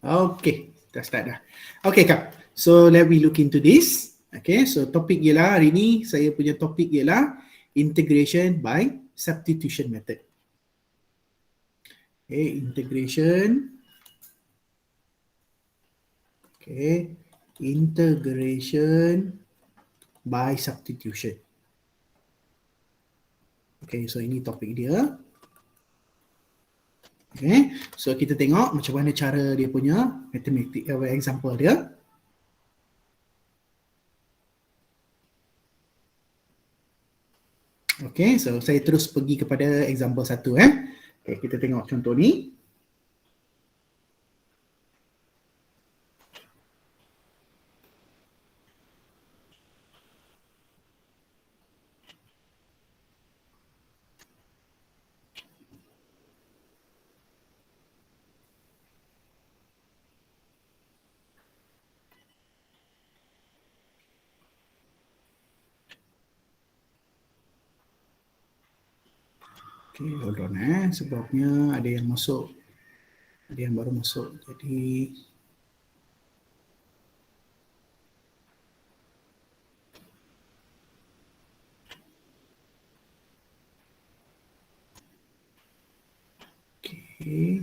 Okay, dah start dah. Okay Kak, so let me look into this. Okay, so topik ialah hari ni saya punya topik ialah integration by substitution method. Okay, integration. Okay, integration by substitution. Okay, so ini topik dia. Okay, so kita tengok macam mana cara dia punya matematik, example dia. Okay, so saya terus pergi kepada example 1. Okay, kita tengok contoh ni. Okay, hold on sebabnya ada yang masuk, ada yang baru masuk, jadi okay.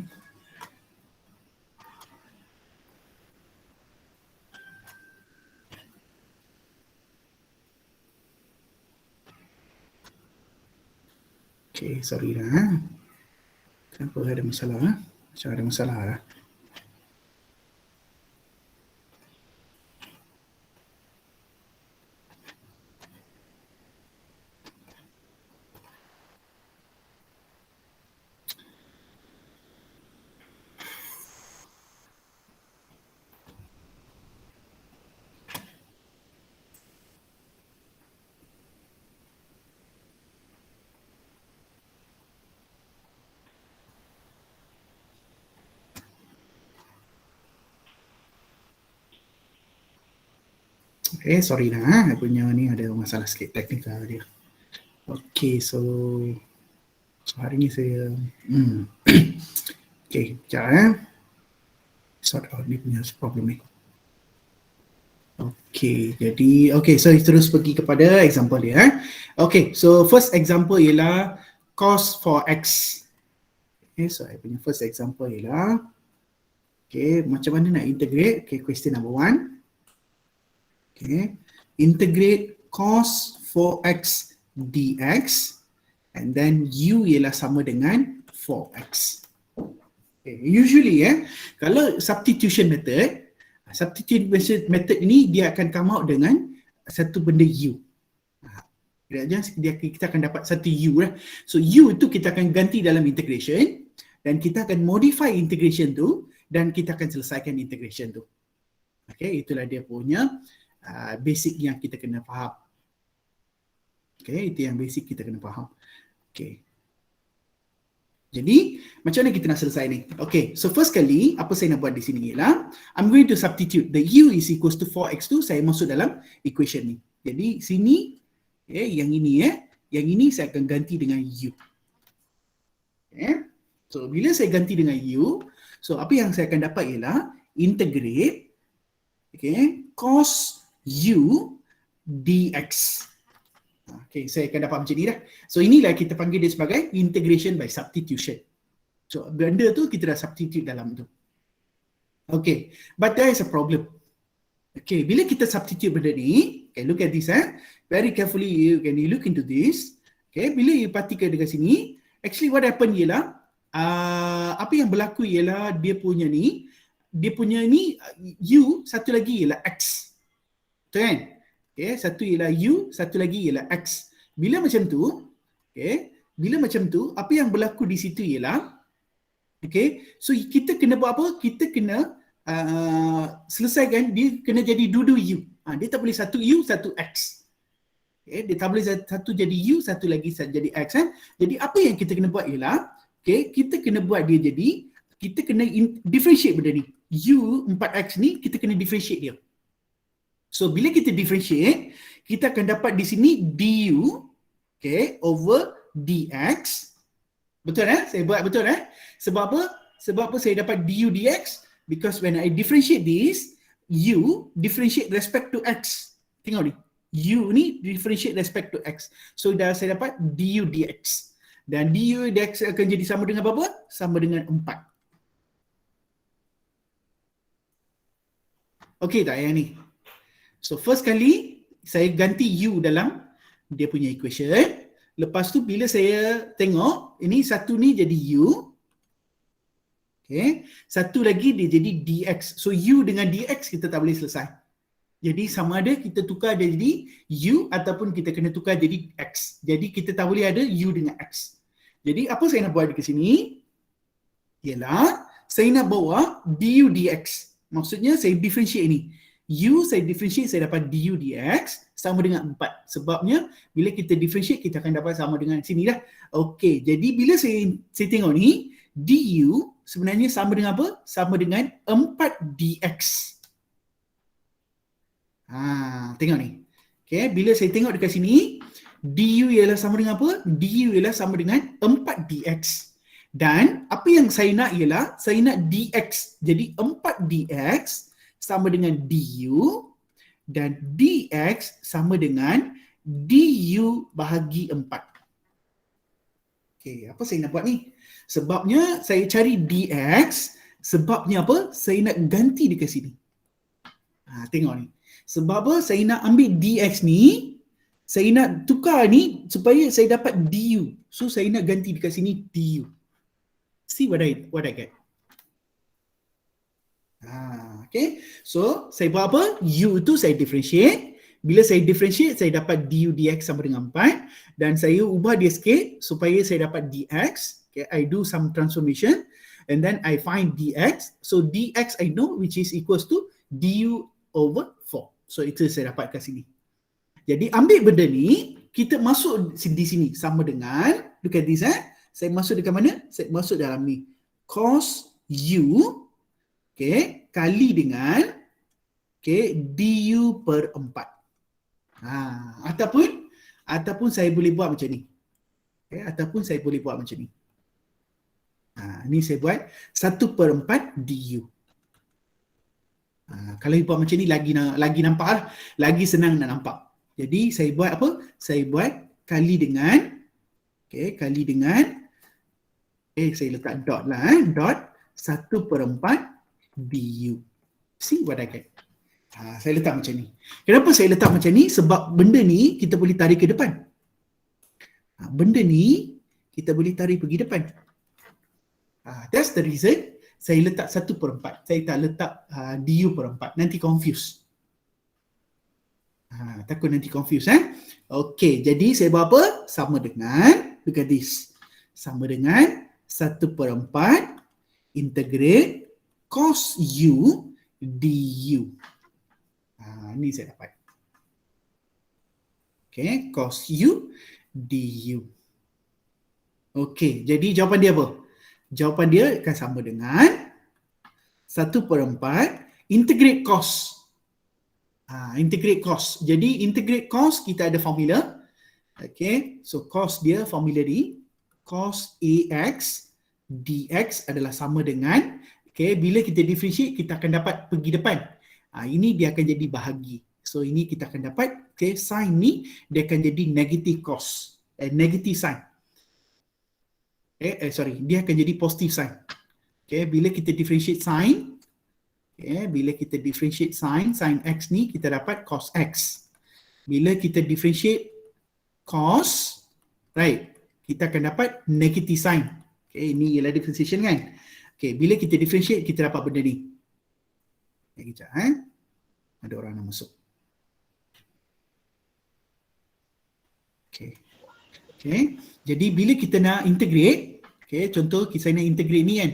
Okay, sorry dah. Kenapa ada masalah? Macam ada masalah lah. Okay, sorry dah. Punya ni ada masalah sikit teknikal dia. Okay, so hari ni saya okay, sekejap sort out ni punya problem ni. Okay, jadi okay, so terus pergi kepada example dia. Okay, so first example ialah cos for x. Okay, so I punya first example ialah okay, macam mana nak integrate? Okay, question number 1. Okay, integrate cos 4x dx and then u ialah sama dengan 4x. Okay, usually kalau substitution method ini dia akan come out dengan satu benda u. Kita akan dapat satu u lah. So u tu kita akan ganti dalam integration dan kita akan modify integration tu dan kita akan selesaikan integration tu. Okay, itulah dia punya basic yang kita kena faham. Okay, itu yang basic kita kena faham. Okay. Jadi, macam mana kita nak selesai ni? Okay, so first kali, apa saya nak buat di sini ialah, I'm going to substitute the u is equals to 4x2, saya masuk dalam equation ni. Jadi, sini, yang ini saya akan ganti dengan u. Okay. So, bila saya ganti dengan u, so apa yang saya akan dapat ialah, integrate, okay, cos u dx. Okay, saya akan dapat macam ni dah. So inilah kita panggil dia sebagai integration by substitution. So benda tu kita dah substitute dalam tu. Okay, but there is a problem. Okay, bila kita substitute benda ni, okay, look at this very carefully, you can look into this. Okay, bila you perhatikan dekat sini, actually what happen ialah, apa yang berlaku ialah dia punya ni u, satu lagi ialah x. Betul kan? Okay, satu ialah u, satu lagi ialah x. Bila macam tu, okay, apa yang berlaku di situ ialah, okay, so kita kena buat apa? Kita kena selesaikan, dia kena jadi dua-dua u. Dia tak boleh satu u, satu x. Okay, dia tak boleh satu jadi u, satu lagi jadi x. Jadi apa yang kita kena buat ialah, okay, kita kena buat dia jadi, kita kena differentiate benda ni. U 4x ni, kita kena differentiate dia. So bila kita differentiate, kita akan dapat di sini du, okay, over dx. Betul Saya buat betul Sebab apa? Sebab apa saya dapat du dx? Because when I differentiate this, U differentiate respect to X. Tengok ni. U ni differentiate respect to X. So dah saya dapat du dx. Dan du dx akan jadi sama dengan apa? Sama dengan 4. Okey tak yang ni? So first kali saya ganti U dalam dia punya equation. Lepas tu bila saya tengok ini satu ni jadi U. Okay. Satu lagi dia jadi dx. So U dengan dx kita tak boleh selesai. Jadi sama ada kita tukar dia jadi U ataupun kita kena tukar jadi X. Jadi kita tak boleh ada U dengan X. Jadi apa saya nak buat di sini? Ialah saya nak bawa du dx. Maksudnya saya differentiate ni. U saya differentiate saya dapat du dx sama dengan 4. Sebabnya bila kita differentiate kita akan dapat sama dengan sini dah. Okey, jadi bila saya tengok ni du sebenarnya sama dengan apa? Sama dengan 4 dx. Tengok ni. Okay, bila saya tengok dekat sini, du ialah sama dengan apa? Du ialah sama dengan 4 dx. Dan apa yang saya nak ialah, saya nak dx. Jadi 4 dx sama dengan du dan dx sama dengan du bahagi 4. Okay, apa saya nak buat ni? Sebabnya saya cari dx, sebabnya apa? Saya nak ganti dekat sini. Tengok ni. Sebab apa? Saya nak ambil dx ni, saya nak tukar ni supaya saya dapat du. So saya nak ganti dekat sini du. See what I get? Okay. So saya buat apa? U tu saya differentiate. Bila saya differentiate, saya dapat du dx sama dengan 4. Dan saya ubah dia sikit supaya saya dapat dx. Okay, I do some transformation. And then I find dx. So dx I know which is equals to du over 4. So itu saya dapat kat sini. Jadi ambil benda ni, kita masuk di sini sama dengan, look at this saya masuk dekat mana? Saya masuk dalam ni. Cos U, okay, kali dengan, okay, du per 4. Ataupun saya boleh buat macam ni. Okay, ataupun saya boleh buat macam ni. Ni saya buat 1/4 du. Kalau buat macam ni lagi nampak lah. Lagi senang nak nampak. Jadi saya buat apa? Saya buat kali dengan, okay, kali dengan, saya letak dot lah, dot 1/4 du. See what I get? Saya letak macam ni. Kenapa saya letak macam ni? Sebab benda ni kita boleh tarik ke depan. Benda ni kita boleh tarik pergi depan. That's the reason saya letak 1/4. Saya tak letak du per 4. Nanti confuse. Takut nanti confuse. Okay, jadi saya buat apa? Sama dengan, look at this. Sama dengan 1/4 integrate cos u du. Ni saya dapat. Okay, cos u du. Okay, jadi jawapan dia apa? Jawapan dia akan sama dengan 1/4 integrate cos. Integrate cos. Jadi integrate cos kita ada formula. Okay, so cos dia formula ni cos ax dx adalah sama dengan, okay, bila kita differentiate kita akan dapat pergi depan. Ini dia akan jadi bahagi. So ini kita akan dapat, okay, sin ni dia akan jadi negative cos, negative sin. Dia akan jadi positive sign. Okay, bila kita differentiate sin, okay, bila kita differentiate sin x ni kita dapat cos x. Bila kita differentiate cos, right, kita akan dapat negative sign. Okay, ini ialah differentiation kan. Okay, bila kita differentiate kita dapat benda ni. Sekejap, ada orang nak masuk. Okay. Okay, jadi bila kita nak integrate, okay, contoh saya nak integrate ni kan.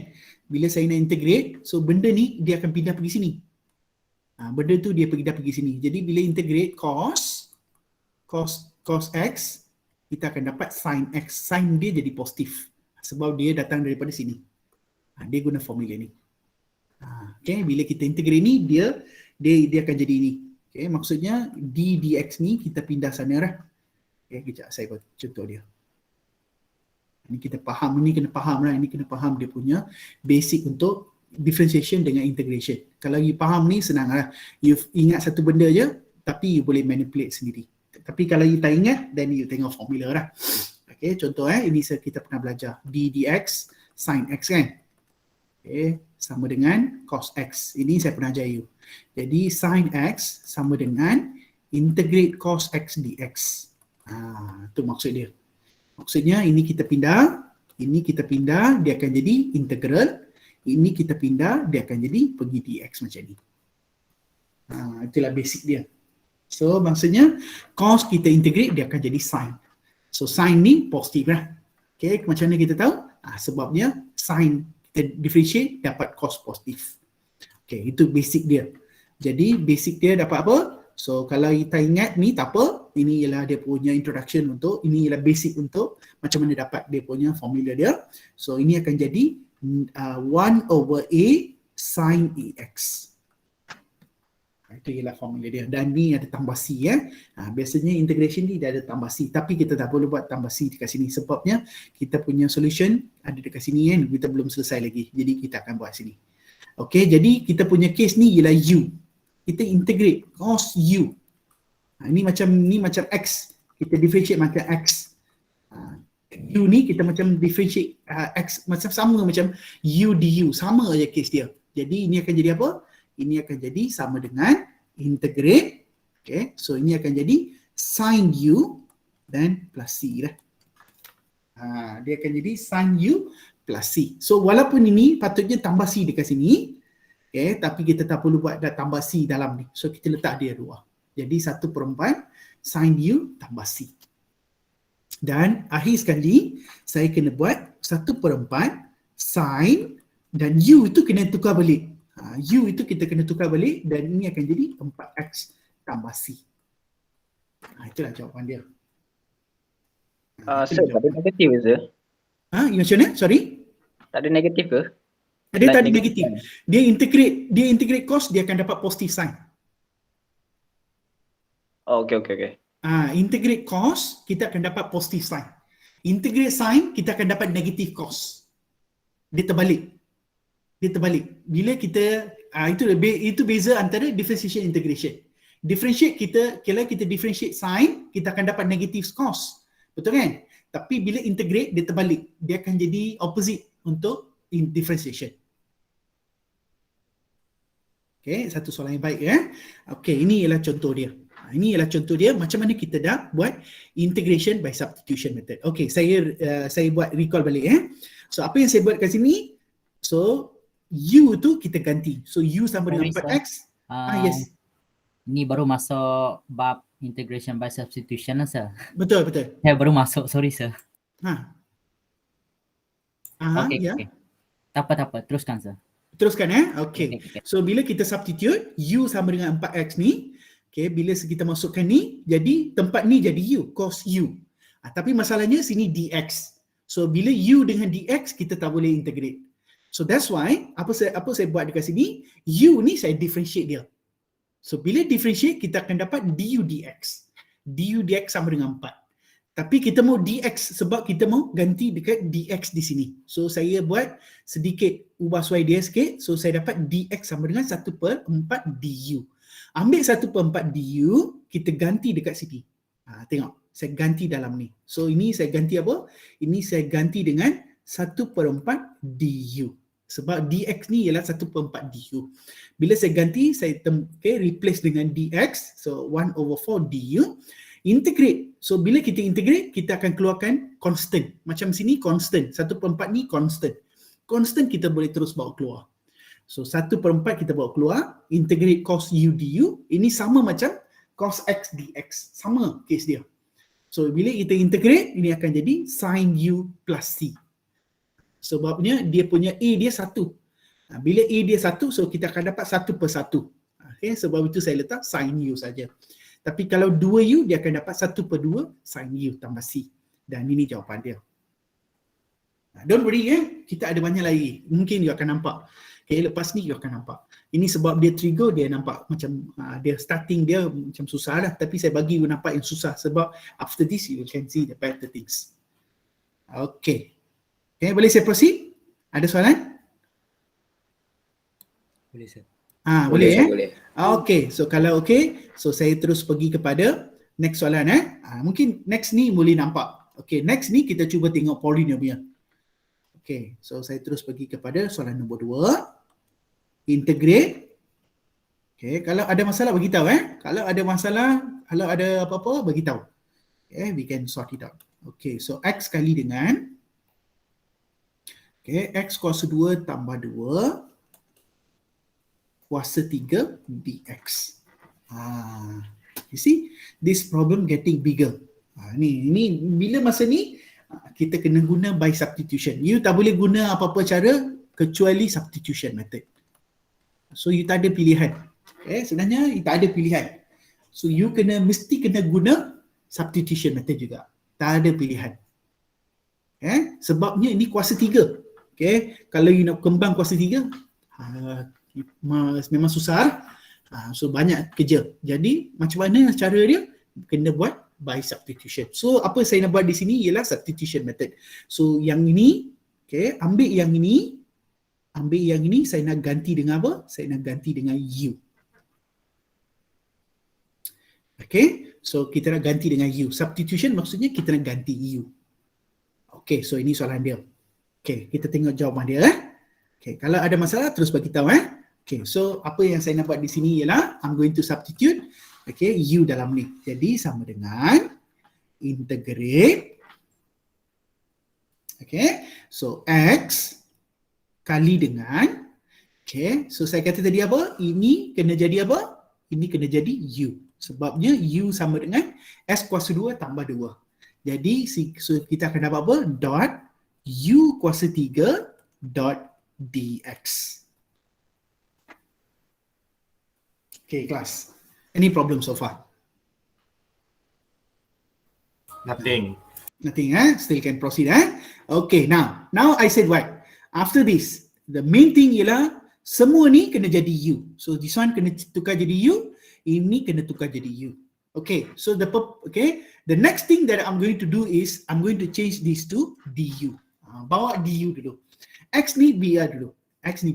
Bila saya nak integrate, so benda ni dia akan pindah pergi sini. Benda tu dia pergi sini. Jadi bila integrate cos x, kita akan dapat sin x. Sin dia jadi positif. Sebab dia datang daripada sini. Dia guna formula ni. Okay, bila kita integrate ni, dia akan jadi ni. Okay, maksudnya dx ni kita pindah sana lah. Okay, kejap saya buat contoh dia. Ini kita faham, ini kena faham lah. Ini kena faham dia punya basic untuk differentiation dengan integration. Kalau you faham ni senang lah. You ingat satu benda je, tapi you boleh manipulate sendiri. Tapi kalau you tak ingat, then you tengok formula lah. Okay, contoh ini kita pernah belajar. D dx sin x kan. Okay, sama dengan cos x. Ini saya pernah ajar you. Jadi sin x sama dengan integrate cos x dx. Itu maksud dia. Maksudnya ini kita pindah, dia akan jadi integral. Ini kita pindah, dia akan jadi pergi dx macam ni. Itulah basic dia. So maksudnya cos kita integrate, dia akan jadi sin. So sin ni positif lah. Okay, macam mana kita tahu? Sebabnya sin kita differentiate dapat cos positif. Okay, itu basic dia. Jadi basic dia dapat apa? So kalau kita ingat ni tak apa, ini ialah dia punya introduction untuk, ini ialah basic untuk macam mana dapat dia punya formula dia. So ini akan jadi 1/a sin ax. Itu ialah formula dia. Dan ni ada tambah C biasanya integration ni dia ada tambah C, tapi kita tak boleh buat tambah C dekat sini sebabnya kita punya solution ada dekat sini kan, kita belum selesai lagi. Jadi kita akan buat sini. Okey, jadi kita punya case ni ialah U. Kita integrate cos U. Ini macam X. Kita differentiate macam X. U ni kita macam differentiate X macam sama macam U du. Sama aja case dia. Jadi ini akan jadi apa? Ini akan jadi sama dengan integrate. Okay, so ini akan jadi sin U dan plus C lah. Dia akan jadi sin U plus C. So walaupun ini patutnya tambah C dekat sini, okay, tapi kita tak perlu buat dah tambah C dalam ni. So kita letak dia luar. Jadi 1/4 sin U tambah C. Dan akhir sekali saya kena buat 1/4 sin dan U itu kena tukar balik. U itu kita kena tukar balik dan ini akan jadi 4x tambah C. Itulah jawapan dia. Sir, tak ada negatif ke sir? Macam mana? Sorry? Tak ada negatif ke? Dia tak ada negatif. Dia integrate cos, dia akan dapat positif sin. Okay. Integrate cos, kita akan dapat positif sin. Integrate sin, kita akan dapat negatif cos. Dia terbalik. Bila kita itu beza antara differentiation integration. Differentiate kalau kita differentiate sin, kita akan dapat negative cos. Betul kan? Tapi bila integrate dia terbalik. Dia akan jadi opposite untuk differentiation. Okay, satu soalan yang baik Okay, ini ialah contoh dia. Ini ialah contoh dia macam mana kita dah buat integration by substitution method. Okay, saya buat recall balik So apa yang saya buat kat sini? So U tu kita ganti. So U sama dengan 4x. Yes. Ni baru masuk bab integration by substitution lah sir. Betul. Saya baru masuk, sorry sir. Okay. Tak apa, teruskan sir. Teruskan Okay. So bila kita substitute U sama dengan 4x ni, okay, bila kita masukkan ni, jadi tempat ni jadi U, cos U. Tapi masalahnya sini dx. So bila U dengan dx kita tak boleh integrate. So that's why apa saya buat dekat sini, U ni saya differentiate dia. So bila differentiate kita akan dapat du dx. Du dx sama dengan 4. Tapi kita mau dx sebab kita mau ganti dekat dx di sini. So saya buat sedikit ubah suai dia sikit. So saya dapat dx sama dengan 1/4 du. Ambil 1/4 du, kita ganti dekat sini. Tengok, saya ganti dalam ni. So ini saya ganti apa? Ini saya ganti dengan 1/4 du. Sebab dx ni ialah 1/4 du. Bila saya ganti, saya replace dengan dx. So 1/4 du. Integrate. So bila kita integrate, kita akan keluarkan constant. Macam sini constant. 1/4 ni constant. Constant kita boleh terus bawa keluar. So 1/4 kita bawa keluar. Integrate cos u du. Ini sama macam cos x dx. Sama case dia. So bila kita integrate, ini akan jadi sin u plus c. Sebabnya dia punya A dia 1. Bila A dia 1, so kita akan dapat 1/1. Okay, sebab itu saya letak sin U saja. Tapi kalau 2U, dia akan dapat 1/2 sin U tambah C. Dan ini jawapan dia. Don't worry kita ada banyak lagi. Mungkin you akan nampak. Okay, lepas ni you akan nampak. Ini sebab dia trigger, dia nampak macam dia starting dia macam susah lah. Tapi saya bagi you nampak yang susah sebab after this you can see the better things. Okay. Okay, boleh saya proceed? Ada soalan? Boleh sir. Boleh Sir, boleh. Okay, so kalau okay, so saya terus pergi kepada next soalan mungkin next ni boleh nampak. Okay, next ni kita cuba tengok Pauline punya. Okay, so saya terus pergi kepada soalan nombor 2. Integrate. Okay, kalau ada masalah beritahu Kalau ada masalah, kalau ada apa-apa beritahu. Okay, we can sort it out. Okay, so X kali dengan X kuasa 2 tambah 2 kuasa 3 dx. You see, this problem getting bigger. Ni bila masa ni kita kena guna by substitution. You tak boleh guna apa-apa cara kecuali substitution method. So you tak ada pilihan. Sebenarnya you tak ada pilihan. So you mesti kena guna substitution method juga. Tak ada pilihan. Sebabnya ini kuasa 3. Kalau you nak kembang kuasa 3, memang susah. So banyak kerja. Jadi macam mana cara dia? Kena buat by substitution. So apa saya nak buat di sini ialah substitution method. So yang ini, ambil yang ini, saya nak ganti dengan apa? Saya nak ganti dengan U. So kita nak ganti dengan U. Substitution maksudnya kita nak ganti U. So ini soalan dia. Kita tengok jawapan dia. Kalau ada masalah terus bagi tahu so apa yang saya nak buat di sini ialah I'm going to substitute U dalam ni. Jadi sama dengan integrate so X kali dengan so saya kata tadi apa? Ini kena jadi apa? Ini kena jadi U. Sebabnya U sama dengan S kuasa 2 tambah 2. Jadi so kita akan dapat apa? Dot U kuasa 3 dot dx. Kelas. Any problem so far? Nothing. Nothing, Still can proceed, Okay, now I said what? After this, the main thing ialah semua ni kena jadi U. So this one kena tukar jadi U, ini kena tukar jadi U. So the next thing that I'm going to do is I'm going to change this to du. Bawa du dulu. X ni biar dulu. X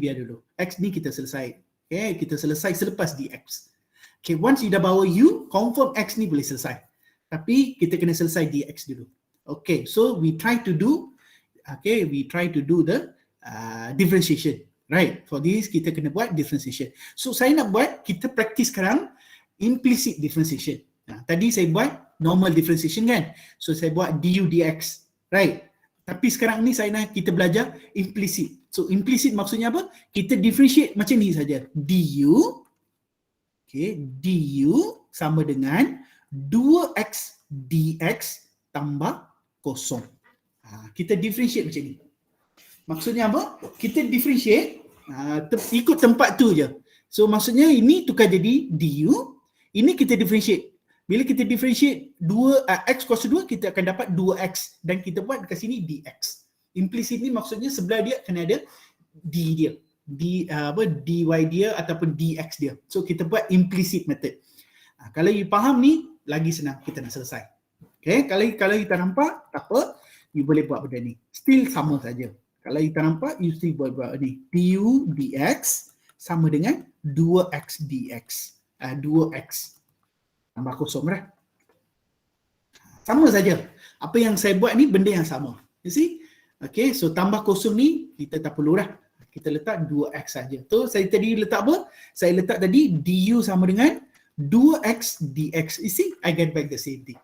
ni kita selesai. Kita selesai selepas dx. Once you dah bawa U, confirm X ni boleh selesai. Tapi kita kena selesai dx dulu. So we try to do the differentiation. Right? For this, kita kena buat differentiation. So saya nak buat, kita practice sekarang implicit differentiation. Tadi saya buat normal differentiation kan? So saya buat du dx. Right? Tapi sekarang ni kita belajar implicit. So implicit maksudnya apa? Kita differentiate macam ni saja. Du sama dengan 2x dx tambah kosong. Kita differentiate macam ni. Maksudnya apa? Kita differentiate ikut tempat tu je. So maksudnya ini tukar jadi du, ini kita differentiate. Bila kita differentiate x kuasa 2, kita akan dapat 2x dan kita buat dekat sini dx. Implicit ni maksudnya sebelah dia kena ada d dia. dy dia ataupun dx dia. So kita buat implicit method. Kalau you faham ni, lagi senang kita nak selesai. Kalau you tak nampak, tak apa, you boleh buat benda ni. Still sama saja. Kalau you tak nampak, you still boleh buat ni. Du dx sama dengan 2x dx. 2x tambah kosong lah. Sama saja. Apa yang saya buat ni benda yang sama. You see? So tambah kosong ni kita tak perlu lah. Kita letak 2x saja. So saya tadi letak apa? Saya letak tadi du sama dengan 2x dx. You see? I get back the same thing.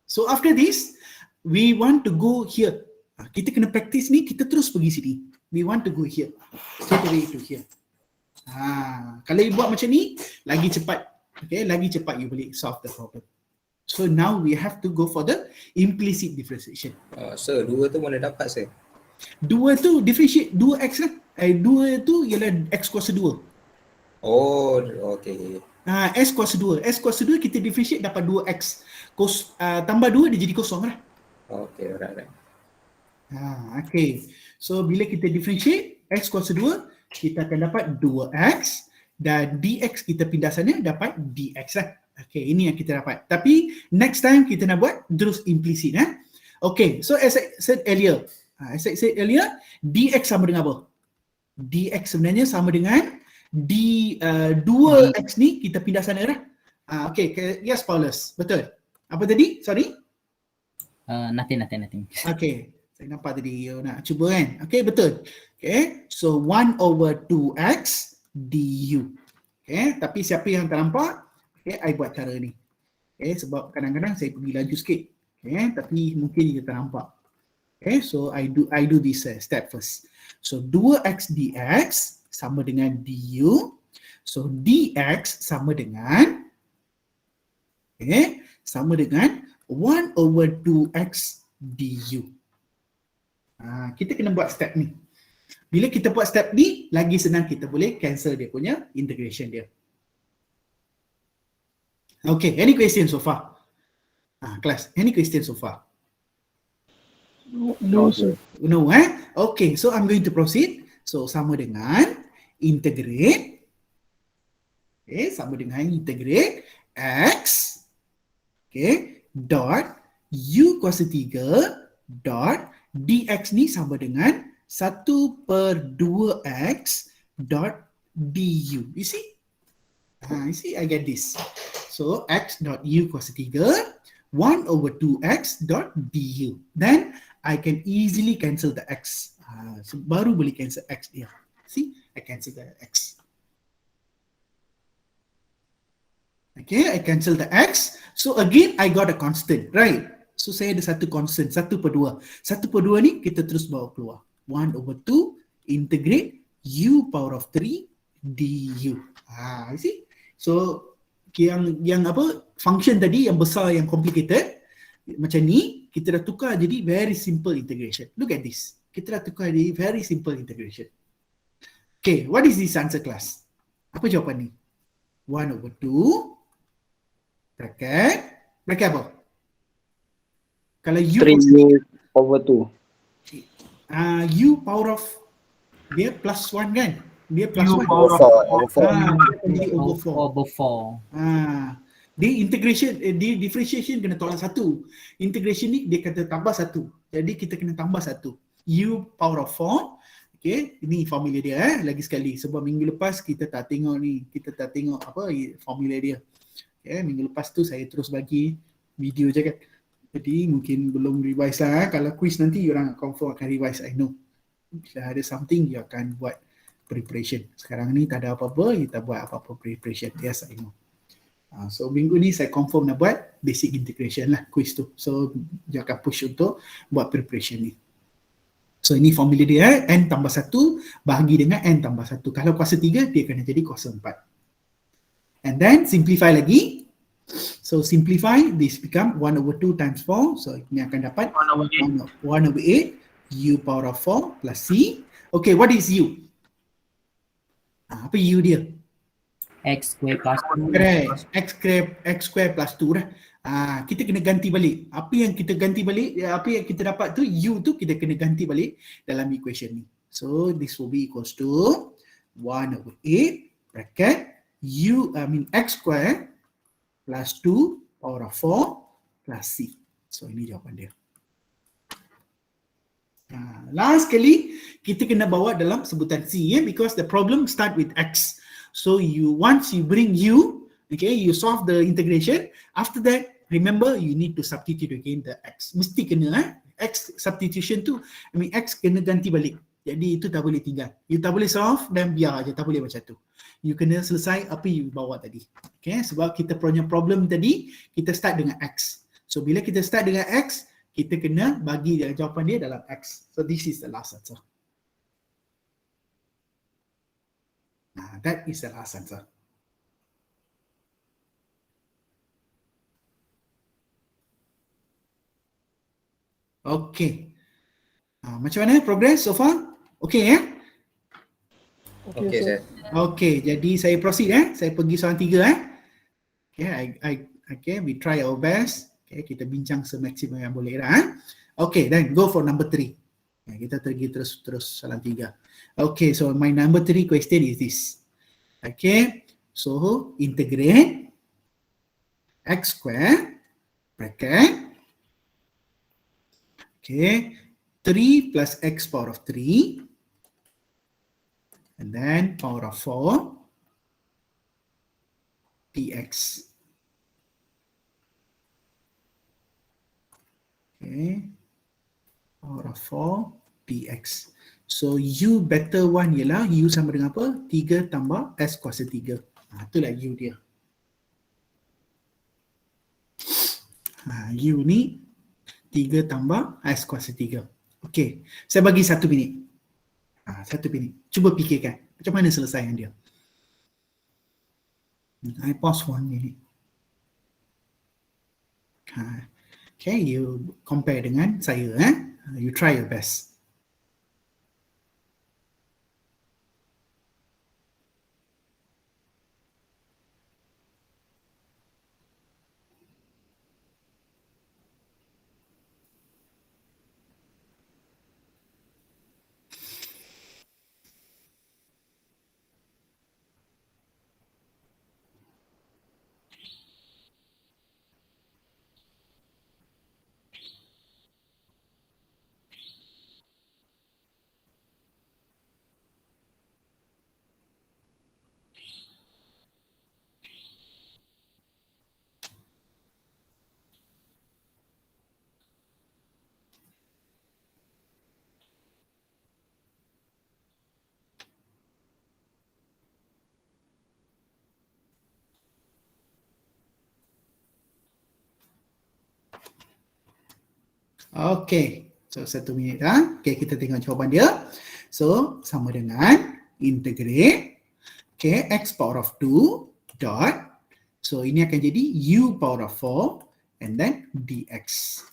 So after this, we want to go here. Kita kena practice ni, kita terus pergi sini. We want to go here. Straight away to here. Kalau you buat macam ni, lagi cepat. Lagi cepat you boleh solve the problem. So now we have to go for the implicit differentiation. Sir, 2 tu mana dapat sir? 2 tu differentiate 2x lah. 2 tu ialah x kuasa 2. Oh, okay. S kuasa 2. S kuasa 2 kita differentiate dapat 2x. Tambah 2 dia jadi kosong lah. Okay, alright. So bila kita differentiate x kuasa 2, kita akan dapat 2x dan dx kita pindah sana dapat dx lah. Ini yang kita dapat. Tapi next time kita nak buat terus implicit. So as I said earlier, dx sama dengan apa? Dx sebenarnya sama dengan dua X ni kita pindah sana dah. Okay, yes Paulus, betul. Apa tadi? Sorry? Nothing. Okay, saya nampak tadi you nak cuba kan? Okay, betul. Okay, so 1/2x du. Okay, tapi siapa yang tak nampak? Okay, I buat cara ni. Okay, sebab kadang-kadang saya pergi laju sikit. Okay, tapi mungkin dia tak nampak. Okay, so I do this step first. So 2x dx sama dengan du. So dx sama dengan, okay, sama dengan 1/2x du. Kita kena buat step ni. Bila kita buat step ni, lagi senang kita boleh cancel dia punya integration dia. Okay, any question so far? Class, any question so far? No, sir. No, eh? Okay, so I'm going to proceed. So, sama dengan integrate. Okay, sama dengan integrate x. Okay, dot u kuasa 3 dot dx ni sama dengan 1/2x dot du. You see? You see, I get this. So, x dot u kuasa 3, 1/2x dot du. Then, I can easily cancel the x. So, baru boleh cancel x dia. See, I cancel the x. Okay, I cancel the x. So, again, I got a constant, right? So, saya ada satu constant, 1/2. 1/2 ni kita terus bawa keluar. 1/2 integrate u power of 3 du. You see? So, yang apa, function tadi yang besar, yang complicated, macam ni, kita dah tukar jadi very simple integration. Look at this. Kita dah tukar jadi very simple integration. Okay, what is this answer class? Apa jawapan ni? 1/2 bracket apa? Kalau u 3/2. u power of dia plus 1 kan? Dia plus U 1. power of 4. Jadi over 4. Over 4. Dia integration, dia differentiation kena tolak 1. Integration ni dia kata tambah 1. Jadi kita kena tambah 1. U power of 4. Okay, ini formula dia lagi sekali. Sebab minggu lepas kita tak tengok ni. Kita tak tengok apa formula dia. Okay, minggu lepas tu saya terus bagi video je kan. Jadi mungkin belum revise lah. Kalau quiz nanti orang confirm akan revise, I know. Bila ada something, dia akan buat preparation. Sekarang ni tak ada apa-apa, kita buat apa-apa preparation. Yes, I know. So minggu ni saya confirm nak buat basic integration lah, quiz tu. So dia akan push untuk buat preparation ni. So ini formula dia, n tambah 1 bahagi dengan n tambah 1. Kalau kuasa 3, dia kena jadi kuasa 4. And then simplify lagi. So simplify, this become 1/2 times 4. So ini akan dapat 1/8 u power of 4 plus c. Okay, what is u? Apa u dia? X square plus 2. Correct. X square plus 2 dah. Kita kena ganti balik. Apa yang kita ganti balik, apa yang kita dapat tu, u tu kita kena ganti balik dalam equation ni. So this will be equals to 1/8 bracket x square plus 2 power of 4 plus c. So ini jawapan dia. Last kali kita kena bawa dalam sebutan c, because the problem start with x. So once you bring u, okay, you solve the integration. After that, remember you need to substitute again the x. Mesti kena x substitution tu, x kena ganti balik. Jadi itu tak boleh tinggal. You tak boleh solve dan biar aja, tak boleh macam tu. You kena selesai apa you bawa tadi. Okay, sebab kita punya problem tadi kita start dengan x. So bila kita start dengan x, kita kena bagi jawapan dia dalam x. So this is the last answer. That is the last answer. Okay. Macam mana progress so far? Okay ya? Okay, sir. Okay, jadi saya proceed Saya pergi soalan 3 Okay, we try our best. Okay, kita bincang semaksimum yang boleh dah. Okay, then go for number 3. Kita pergi terus soalan 3. Okay, so my number 3 question is this. Okay, so integrate x square bracket, okay, 3 plus x power of 3 and then power of 4 dx. Okay. Power of 4 dx. So u better one ialah u sama dengan apa? 3 tambah s kuasa 3. Itulah u dia. U ni 3 tambah s kuasa 3. Okey, saya bagi 1 minit. 1 minit. Cuba fikirkan macam mana selesaian dia. I pause 1 minute. Okay, you compare dengan saya. You try your best. Okay, so 1 minit dah. Okay, kita tengok jawapan dia. So, sama dengan integrate, okay, x power of 2 dot, so ini akan jadi u power of 4 and then dx.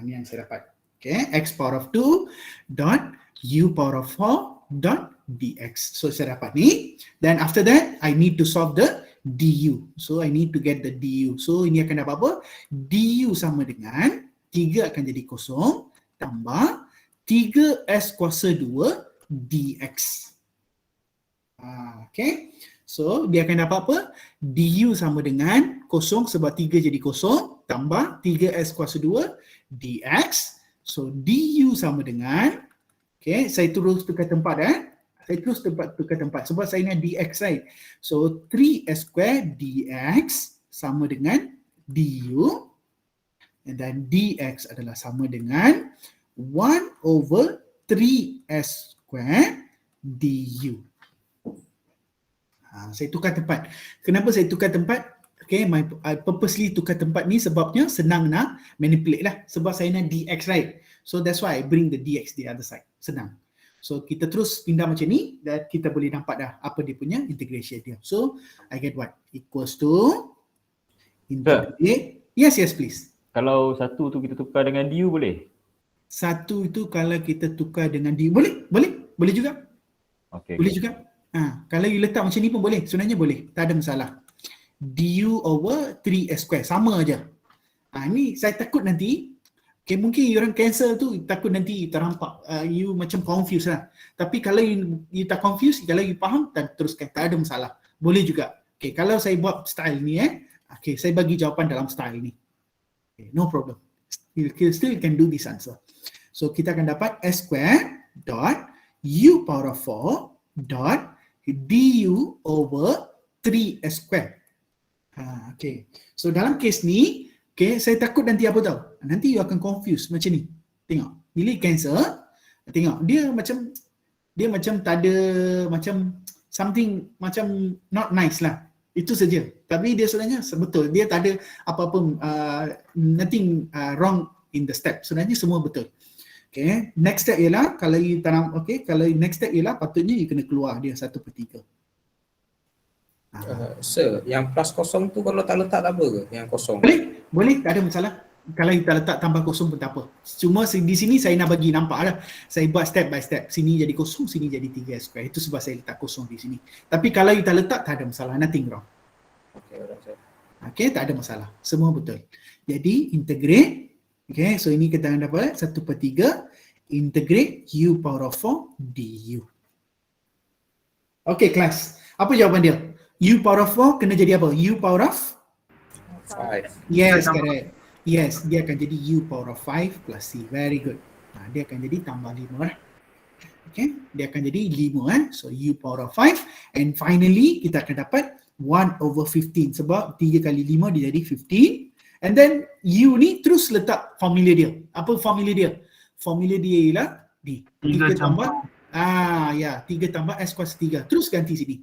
Ini yang saya dapat. Okay, x power of 2 dot u power of 4 dot dx. So, saya dapat ni. Then after that, I need to solve the du. So, I need to get the du. So, ini akan dapat apa? Du sama dengan 3 akan jadi kosong tambah 3s kuasa 2 dx. Okay. So, dia akan dapat apa? Du sama dengan kosong sebab 3 jadi kosong tambah 3s kuasa 2 dx. So, du sama dengan, okay, saya terus tukar tempat Saya terus tukar tempat sebab saya nak dx, right? So, 3s square dx sama dengan du. And then dx adalah sama dengan 1 over 3s square du. Saya tukar tempat. Kenapa saya tukar tempat? Okay, I purposely tukar tempat ni sebabnya senang nak manipulate lah. Sebab saya nak dx, right? So that's why I bring the dx the other side. Senang. So kita terus pindah macam ni dan kita boleh nampak dah apa dia punya integration dia. So I get what? Equals to integrate. Yes, please. Kalau satu tu kita tukar dengan du boleh? Satu itu kalau kita tukar dengan du, boleh juga. Okay. Boleh juga. Kalau you letak macam ni pun boleh. Sebenarnya boleh. Tak ada masalah. Du over 3s square. Sama aja. Ni saya takut nanti, okay, mungkin you orang cancel tu, takut nanti terampak. You macam confused lah. Tapi kalau you tak confused, kalau you faham, teruskan. Tak ada masalah. Boleh juga. Okay, kalau saya buat style ni, okay, saya bagi jawapan dalam style ni. Okay, no problem. You still can do this answer. So, kita akan dapat s square dot u power of 4 dot du over 3s square. Okay. So, dalam case ni, okay, saya takut nanti apa tahu? Nanti you akan confuse macam ni. Tengok. Bila cancel, tengok. Dia macam tak ada, macam something macam not nice lah. Itu saja. Tapi dia sebenarnya betul. Dia tak ada apa-apa nothing wrong in the step. Sebenarnya semua betul. Okay. Next step ialah kalau you tanam, okay, kalau next step ialah patutnya you kena keluar dia 1/3. Sir, yang plus kosong tu kalau tak letak tak apa ke? Yang kosong. Boleh, tak ada masalah. Kalau you tak letak tambah kosong pun tak apa. Cuma di sini saya nak bagi nampak lah. Saya buat step by step. Sini jadi kosong, sini jadi 3s square. Itu sebab saya letak kosong di sini. Tapi kalau you tak letak, tak ada masalah. Nothing wrong. Okay, tak ada masalah. Semua betul. Jadi, integrate. Okay, so ini kita akan dapat 1/3. Integrate u power of 4 du. Okay, kelas. Apa jawapan dia? U power of 4 kena jadi apa? U power of 5. Yes, correct. Yes, dia akan jadi u power of 5 plus c. Very good. Dia akan jadi tambah 5 lah. Okay, dia akan jadi 5 So u power of 5 and finally kita akan dapat 1/15 sebab 3 kali 5 dia jadi 15. And then U ni terus letak formula dia. Apa formula dia? Formula dia ialah D. 3 tambah 3 tambah S kuasa 3. Terus ganti sini.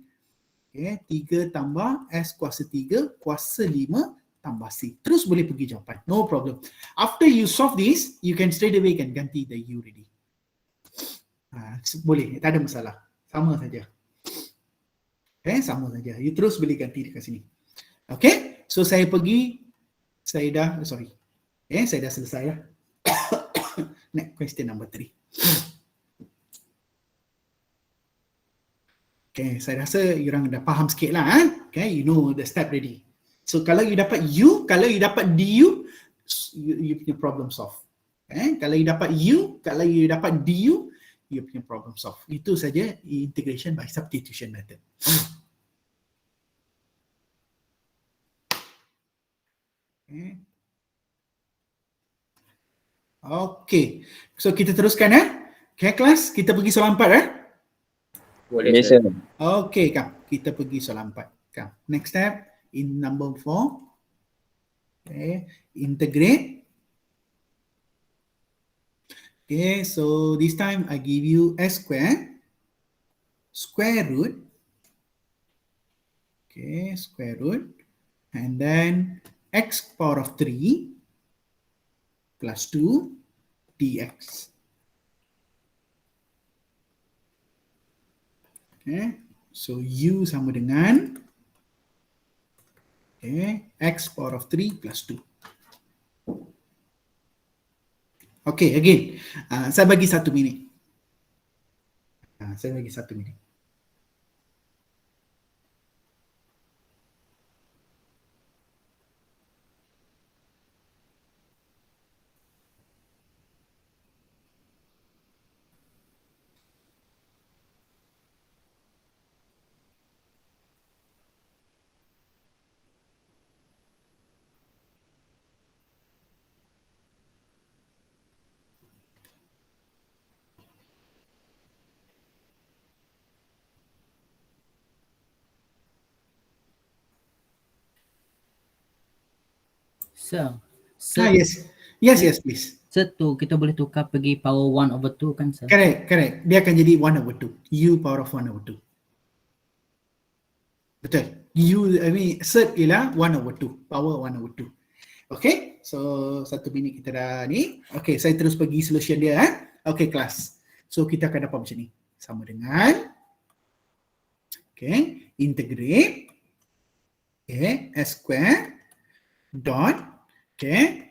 Okay, 3 tambah S kuasa 3 kuasa 5 tambah C. Terus boleh pergi jawapan. No problem. After you solve this, you can straight away can ganti the U ready. Boleh, tak ada masalah. Sama saja. Okay, sama saja. You terus boleh ganti dekat sini. Okay, so saya pergi, saya dah selesai ya. Next question number 3. Okay, saya rasa you orang dah faham sikit lah. Okay, you know the step ready. So kalau you dapat U, kalau you dapat DU, you punya problem solve. Okay, kalau you dapat U, kalau you dapat DU, you punya problem solve. Itu saja integration by substitution method. Okay. Okay, so kita teruskan Okay, kelas, kita pergi soalan 4 Boleh Yes, sir. sir. Okay, Kam. Kita pergi soalan 4. Kam. Next step in number 4. Okay, integrate. Okay, so this time I give you S square, square root. Okay, square root. And then x power of 3 plus 2 dx. Okay, so U sama dengan x power of 3 plus 2. Okay, again, saya bagi 1 minit. Saya bagi 1 minit. Sir, Yes. Yes, please. sir tu kita boleh tukar pergi power 1/2 kan sir? Correct. Dia akan jadi 1/2. U power of 1/2. Betul. Cert ialah 1/2. Power 1/2. Okay, so 1 minit kita dah ni. Okay, saya terus pergi solution dia. Okay, kelas. So kita akan dapat macam ni. Sama dengan integrate S square dot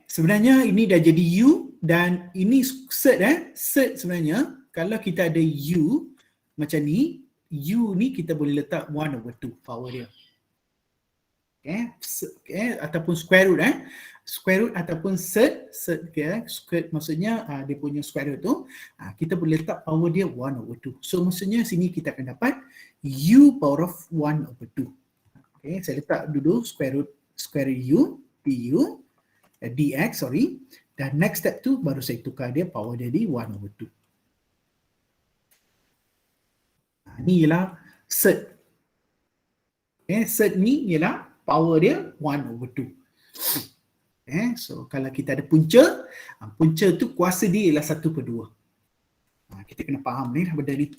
sebenarnya ini dah jadi U dan ini cert cert sebenarnya kalau kita ada U macam ni, U ni kita boleh letak 1/2 power dia. Ataupun square root square root ataupun cert square maksudnya dia punya square root tu kita boleh letak power dia 1/2. So maksudnya sini kita akan dapat U power of 1/2. Saya letak dulu square root U du dx dan next step tu baru saya tukar dia power dia di 1/2. Ni ialah cert. Cert ni ialah power dia 1/2. So kalau kita ada punca, punca tu kuasa dia ialah 1/2. Kita kena faham ni benda ni.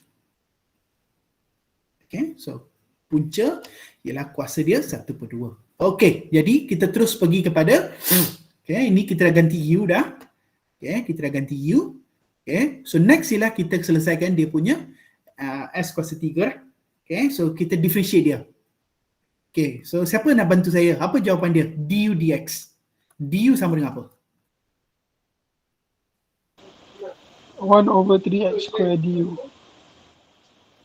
So punca ialah kuasa dia 1/2. Okey, jadi kita terus pergi kepada ini kita dah ganti U dah. Kita dah ganti U. So next ialah kita selesaikan dia punya S kuasa 3. So kita differentiate dia. So siapa nak bantu saya? Apa jawapan dia? Du dx. Du sama dengan apa? 1/3x square du.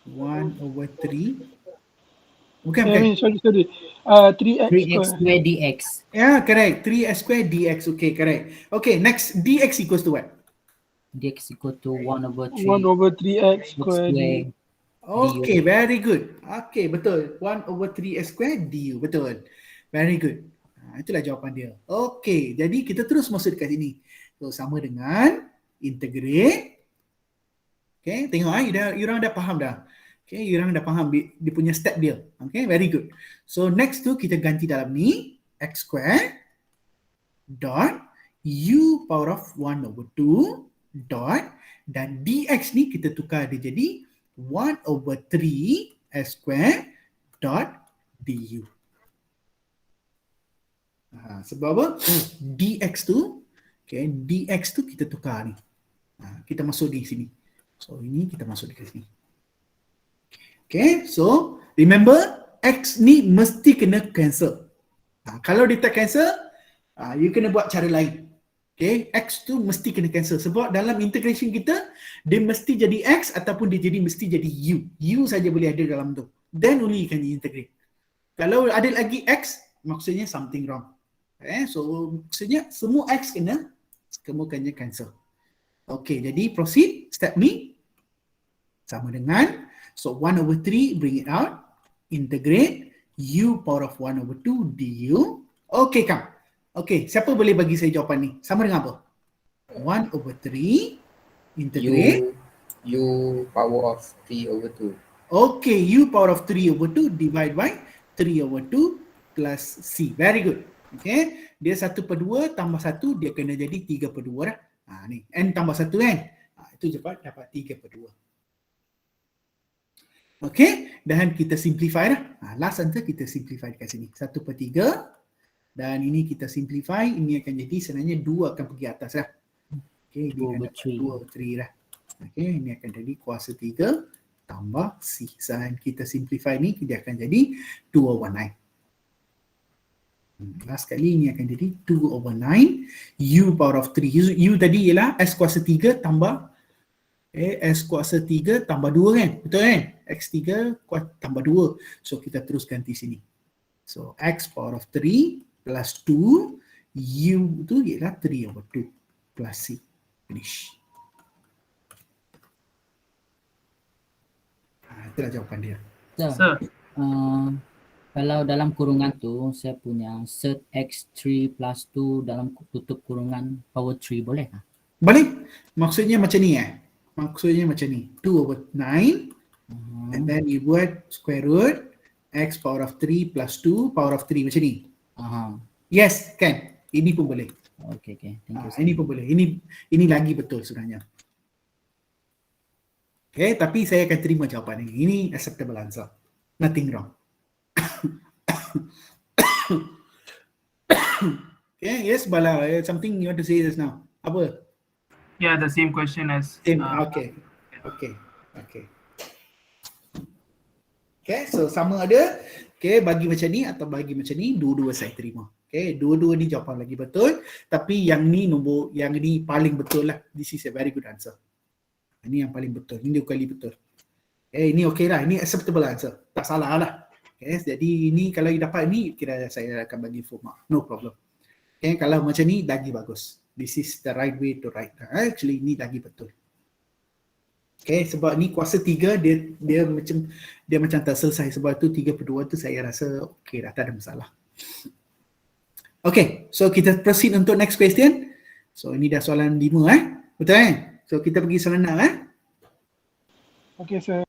1/3. Bukan. Sorry. 3x 3x square. square dx. Yeah, correct. 3x square dx. Okay, correct. Okay, next dx equals to what? Dx equal to 1/3 1/3x square du. square. Okay, very good. Okay, betul. 1/3x square du. Betul. Very good. Itulah jawapan dia. Okay, jadi kita terus masuk dekat sini. So, sama dengan integrate. Okay, tengok you orang dah faham dah. Okay, you orang dah faham dia punya step dia. Okay, very good. So next tu kita ganti dalam ni x square dot u power of 1 over 2 dot dan dx ni kita tukar dia jadi 1 over 3 s square dot du. Sebab apa? dx tu, okay, dx tu kita tukar ni. Kita masuk di sini. So ini kita masuk di sini. Okay, so remember x ni mesti kena cancel. Kalau dia tak cancel, you kena buat cara lain. Okay, x tu mesti kena cancel sebab dalam integration kita dia mesti jadi x ataupun dia mesti jadi u. U saja boleh ada dalam tu. Then only you can integrate. Kalau ada lagi x, maksudnya something wrong. So maksudnya semua x kena cancel. Okay, jadi proceed step ni sama dengan so 1 over 3 bring it out, integrate u power of 1 over 2 du. Okay, come. Okay, siapa boleh bagi saya jawapan ni? Sama dengan apa? 1 over 3 integrate U power of 3 over 2. okay, u power of 3 over 2 divide by 3 over 2 plus c. Very good. Okay, dia 1/2 tambah 1 dia kena jadi 3/2 dah. Ni n tambah 1 kan. Itu dapat 3/2. Okay, dan kita simplify dah. Last answer kita simplify dekat sini. 1/3 dan ini kita simplify, ini akan jadi sebenarnya 2 akan pergi atas dah. Okay, ini akan dapat 2/3 dah. Okay, ini akan jadi kuasa 3 tambah c. Dan kita simplify ni, dia akan jadi 2/9. Last kali ini akan jadi 2/9 u power of 3. U tadi ialah s kuasa 3 tambah s kuasa 3 tambah 2 kan? Betul kan? x3 tambah 2. So kita terus ganti sini. So x power of 3 plus 2 u tu ialah 3 over 2 plus c. Finish. Itulah jawapan dia. So, kalau dalam kurungan tu saya punya set x3 plus 2 dalam tutup kurungan power 3 boleh tak? Boleh. Maksudnya macam ni Maksudnya macam ni. 2 over 9 and then you buat square root x power of 3 plus 2 power of 3 macam ni. Yes, kan? Ini pun boleh. Okay. Thank you. Ini pun boleh. Ini lagi betul sebenarnya. Okay, tapi saya akan terima jawapan ini. Ini acceptable answer. Nothing wrong. Okay, yes, Bala, something you want to say just now. Apa? Yeah, the same question as Same. Okay. Okay, so sama ada bagi macam ni atau bagi macam ni, dua-dua saya terima. Okay, dua-dua ni jawapan lagi betul, tapi yang ni paling betul lah. This is a very good answer. Ini yang paling betul, ini 2 kali betul. Ini okay lah, ini acceptable answer. Tak salah lah. Okay, jadi ini kalau you dapat ni, kira saya akan bagi full mark. No problem. Okay, kalau macam ni, lagi bagus. This is the right way to write. Actually, ini lagi betul. Okay, sebab ni kuasa 3, dia macam tak selesai. Sebab tu 3/2 tu saya rasa okay dah, tak ada masalah. Okay, so kita proceed untuk next question. So ini dah soalan 5 betul kan? So kita pergi soalan 6 Okay, sir.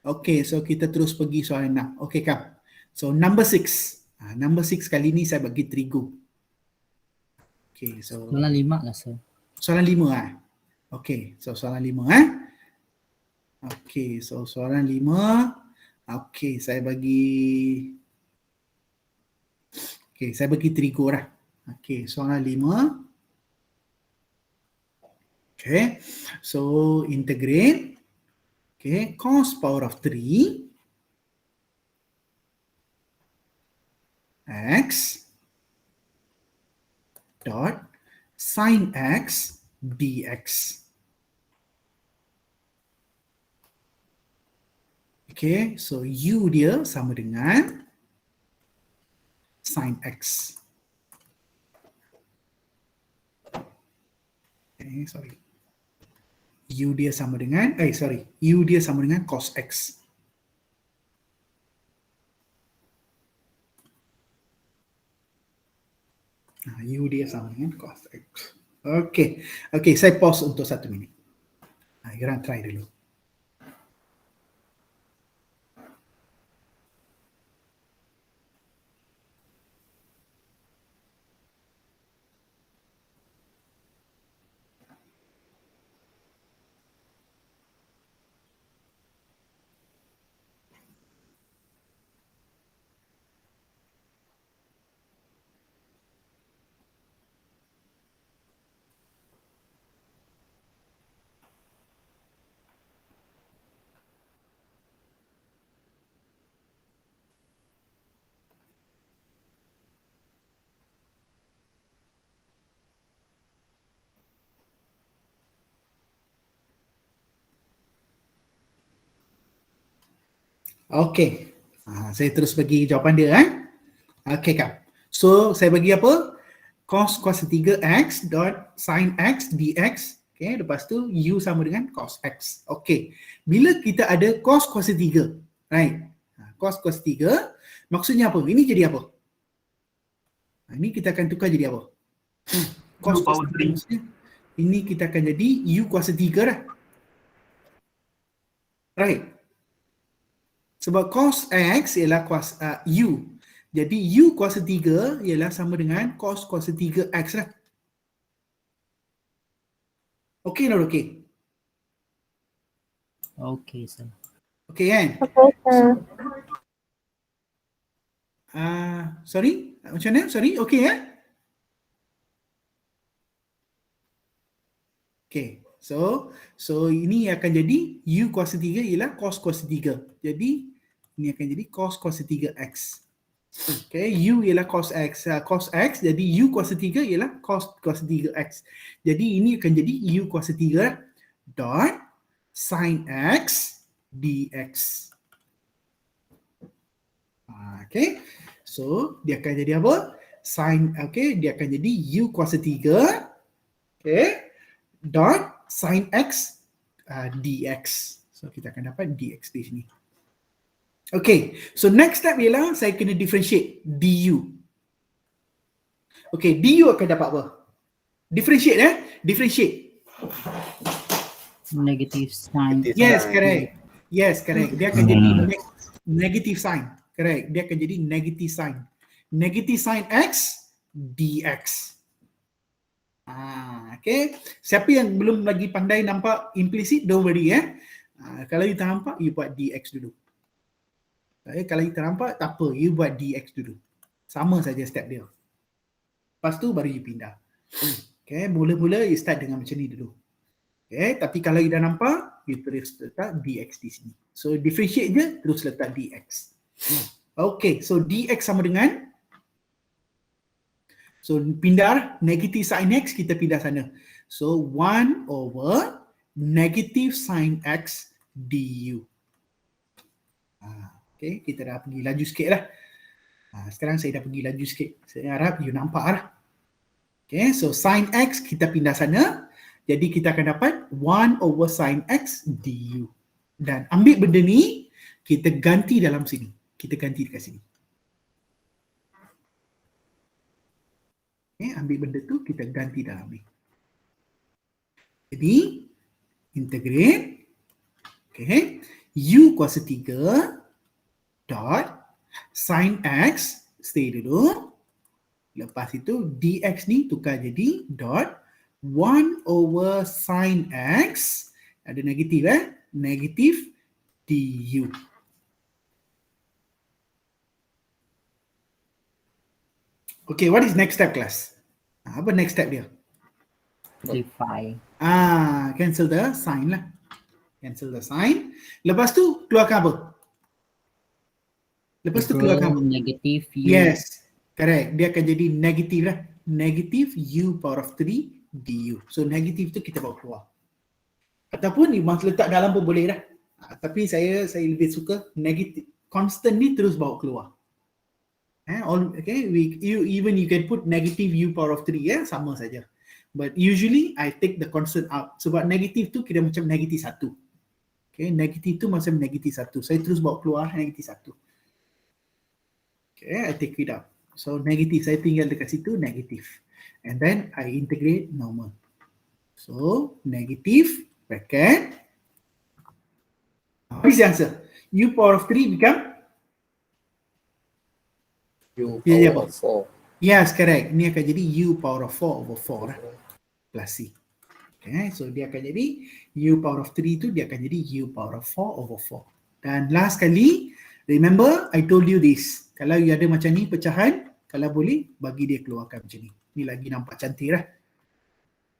Okay, so kita terus pergi soalan 6. Okay, come. So number 6. Number 6 kali ni saya bagi Trigo. Okay, so Soalan 5 lah sir. soalan 5 Okay, so soalan 5 Okay, so soalan 5. Okay, saya bagi Trigo lah. Okay, soalan 5. Okay, so integrate. Okay, cos power of 3 x dot sin x dx. Okay, so u dia sama dengan sin x. Okay, sorry. U dia sama dengan, U dia sama dengan cos x. U dia sama dengan cos x. Okay, saya pause untuk 1 minit. Kita try dulu. Okay. Saya terus bagi jawapan dia. Okay Kak. So saya bagi apa? Cos kuasa 3x dot sin x dx. Okay, lepas tu u sama dengan cos x. Okay. Bila kita ada cos kuasa 3, right? Cos kuasa 3, maksudnya apa? Ini jadi apa? Ini kita akan tukar jadi apa? Cos U power kuasa 3. 3 maksudnya, ini kita akan jadi u kuasa 3 dah. Right? Sebab cos x ialah kuasa u. Jadi u kuasa 3 ialah sama dengan cos kuasa 3x lah. Okey atau okey? Okay, sir. Okey kan? Okay, sir. Sorry? Macam mana? Sorry? Okey ya? Okey. So ini akan jadi u kuasa 3 ialah cos kuasa 3. Jadi ini akan jadi cos kuasa 3x. Okay, u ialah cos x, jadi u kuasa 3 ialah cos kuasa 3x. Jadi ini akan jadi u kuasa 3 dot sin x dx. Okay, so dia akan jadi apa? Dia akan jadi u kuasa 3, okay, dot sin x dx. So kita akan dapat dx di sini. Okay, so next step ialah saya kena differentiate du. Okay, du akan dapat apa? Differentiate Differentiate. Negative sign. Yes, correct. Yes, correct. Dia akan jadi negative sign. Correct. Dia akan jadi negative sign. Negative sign x dx. Okay. Siapa yang belum lagi pandai nampak implicit, don't worry kalau you tak nampak, you buat dx dulu. Kalau you tak nampak, tak apa, you buat dx dulu. Sama saja step dia. Lepas tu baru you pindah. Okay, mula-mula you start dengan macam ni dulu. Okay, tapi kalau you dah nampak, you terus letak dx di sini. So differentiate je, terus letak dx. Okay, so dx sama dengan, so pindah negative sin x, kita pindah sana. So 1 over negative sin x du. Okay, kita dah pergi laju sikit lah. Sekarang saya dah pergi laju sikit. Saya harap you nampak lah. Okay, so sin x kita pindah sana. Jadi kita akan dapat 1 over sin x du. Dan ambil benda ni, kita ganti dalam sini. Kita ganti dekat sini. Okay, ambil benda tu, kita ganti dalam ni. Jadi, integrate. Okay, u kuasa 3 dot sin x, stay dulu. Lepas itu dx ni tukar jadi dot 1 over sin x, ada negatif negatif du. Okay, what is next step class? Apa next step dia? Simplify. Cancel the sign lah. Cancel the sign. Lepas tu keluarkan apa? Lepas tu keluarkan apa? Negative u. Yes, correct. Dia akan jadi negatif lah. Negatif u power of 3 du. So negatif tu kita bawa keluar. Ataupun you mahu letak dalam pun boleh dah. Tapi saya lebih suka negatif. Constant ni terus bawa keluar. Okay, you can put negative u power of 3 sama saja. But usually I take the constant out. Sebab negatif tu kira macam negatif 1. Okay, negatif tu macam negatif 1. Saya terus bawa keluar negatif 1. Okay, I take it out. So negatif, saya tinggal dekat situ negatif. And then I integrate normal. So negative bracket. What is the answer? U power of 3 become? U Yeah, power of 4. Yes, correct. Ini akan jadi U power of 4 over 4 lah. Plus C. Okay, so dia akan jadi U power of 3 tu dia akan jadi U power of 4 over 4. Dan last kali, remember I told you this. Kalau you ada macam ni pecahan, kalau boleh bagi dia keluarkan macam ni. Ni lagi nampak cantik lah.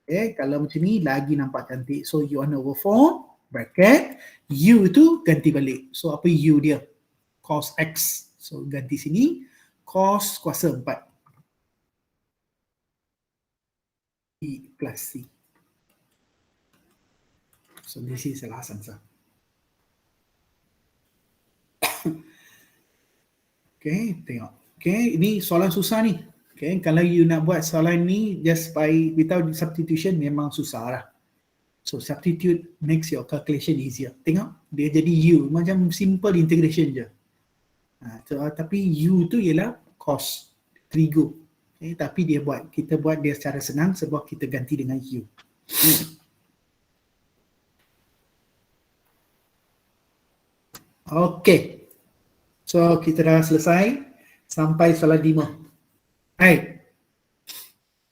Okay, kalau macam ni lagi nampak cantik. So U1 over 4 bracket U tu ganti balik. So apa U dia? Cos X. So ganti sini cos kuasa 4 E plus C. So this is the last answer. Okay, tengok. Okay, ini soalan susah ni. Okay, kalau you nak buat soalan ni just by without substitution memang susah lah. So substitute makes your calculation easier. Tengok, dia jadi U, macam simple integration je. Tapi U tu ialah cos, trigo. Okay, tapi kita buat dia secara senang sebab kita ganti dengan U. Okay. So kita dah selesai sampai soalan 5. Right.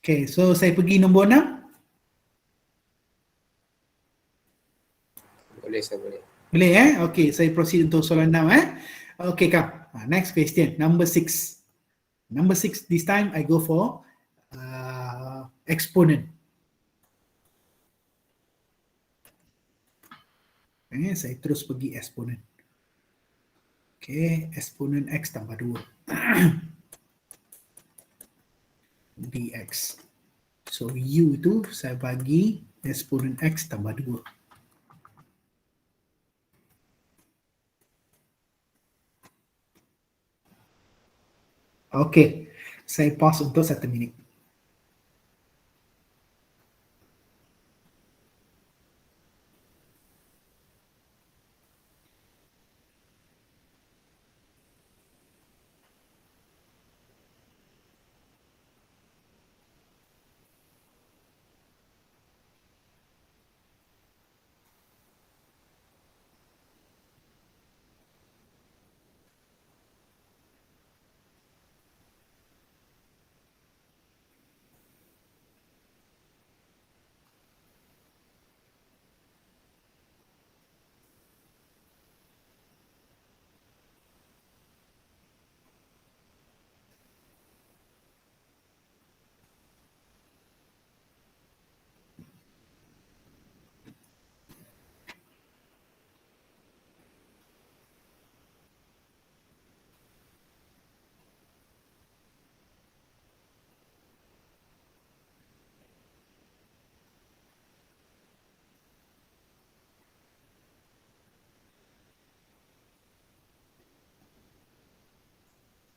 Okay, so saya pergi nombor 6. Boleh, saya boleh. Boleh Okay, saya proceed untuk soalan 6 Okay, come. Next question, number 6. Number 6, this time I go for exponent. Saya terus pergi exponent. Okay, exponent X tambah 2. dx. So U tu saya bagi exponent X tambah 2. Okay, saya pause untuk 1 minit.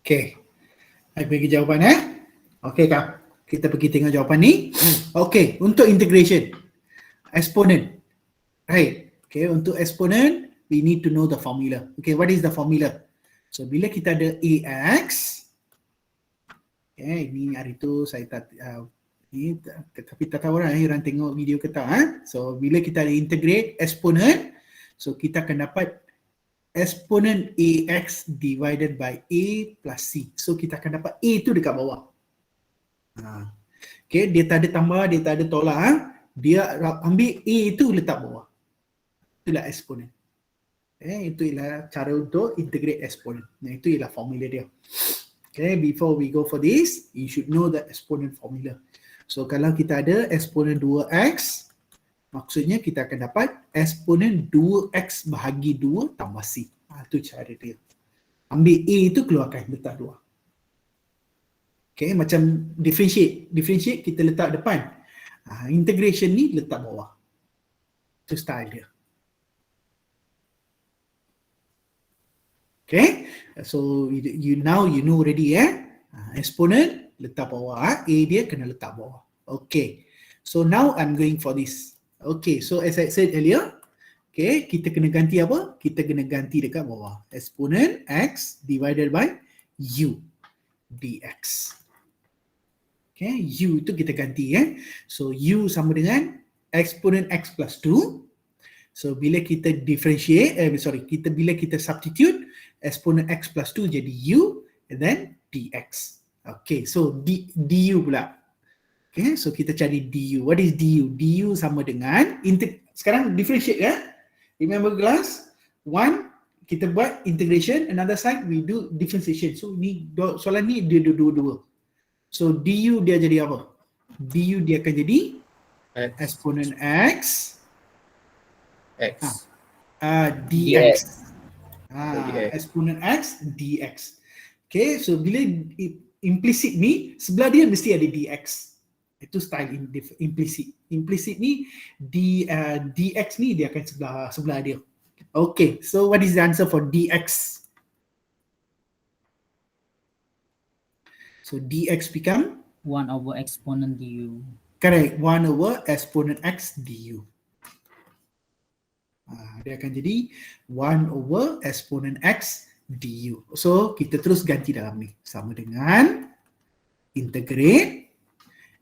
Okay, saya bagi jawapan Okay kak, kita pergi tengok jawapan ni. Okay, untuk integration exponent, right? Okay, untuk exponent we need to know the formula. Okay, what is the formula? So bila kita ada AX, okay, ini hari tu saya ni tapi tak tahu lah orang tengok video kita. So bila kita ada integrate exponent, so kita akan dapat exponent AX divided by A plus C. So kita akan dapat A tu dekat bawah. Okay, dia tak ada tambah, dia tak ada tolak. Dia ambil A tu letak bawah. Itulah exponent. Itu ialah cara untuk integrate exponent. Itu ialah formula dia. Okay, before we go for this, you should know the exponent formula. So kalau kita ada exponent 2X, maksudnya kita akan dapat exponent 2X bahagi 2 tambah C. Itu cara dia. Ambil A itu keluarkan, letak 2. Okay, macam differentiate. Differentiate kita letak depan. Integration ni letak bawah. Itu style dia. Okay, so you now you know already exponent letak bawah. A dia kena letak bawah. Okay, so now I'm going for this. Okay, so as I said earlier, okay, kita kena ganti apa? Kita kena ganti dekat bawah. Exponent X divided by U dx. Okay, U itu kita ganti So U sama dengan exponent X plus 2. So bila kita differentiate, bila kita substitute, exponent X plus 2 jadi U and then dx. Okay, so du pula. Okay, so kita cari du. What is du? Du sama dengan, sekarang differentiate Remember class? One, kita buat integration, another side we do differentiation. So ni soalan ni dia dua-dua. So du dia jadi apa? Du dia akan jadi exponent X dx. Exponent X dx. Okay, so bila implicit ni, sebelah dia mesti ada dx. Itu style implicit. Implicit ni dx ni dia akan sebelah dia. Okay, so what is the answer for dx? So dx become 1 over exponent du. correct 1 over exponent x du. Dia akan jadi 1 over exponent x du. So kita terus ganti dalam ni. Sama dengan integrate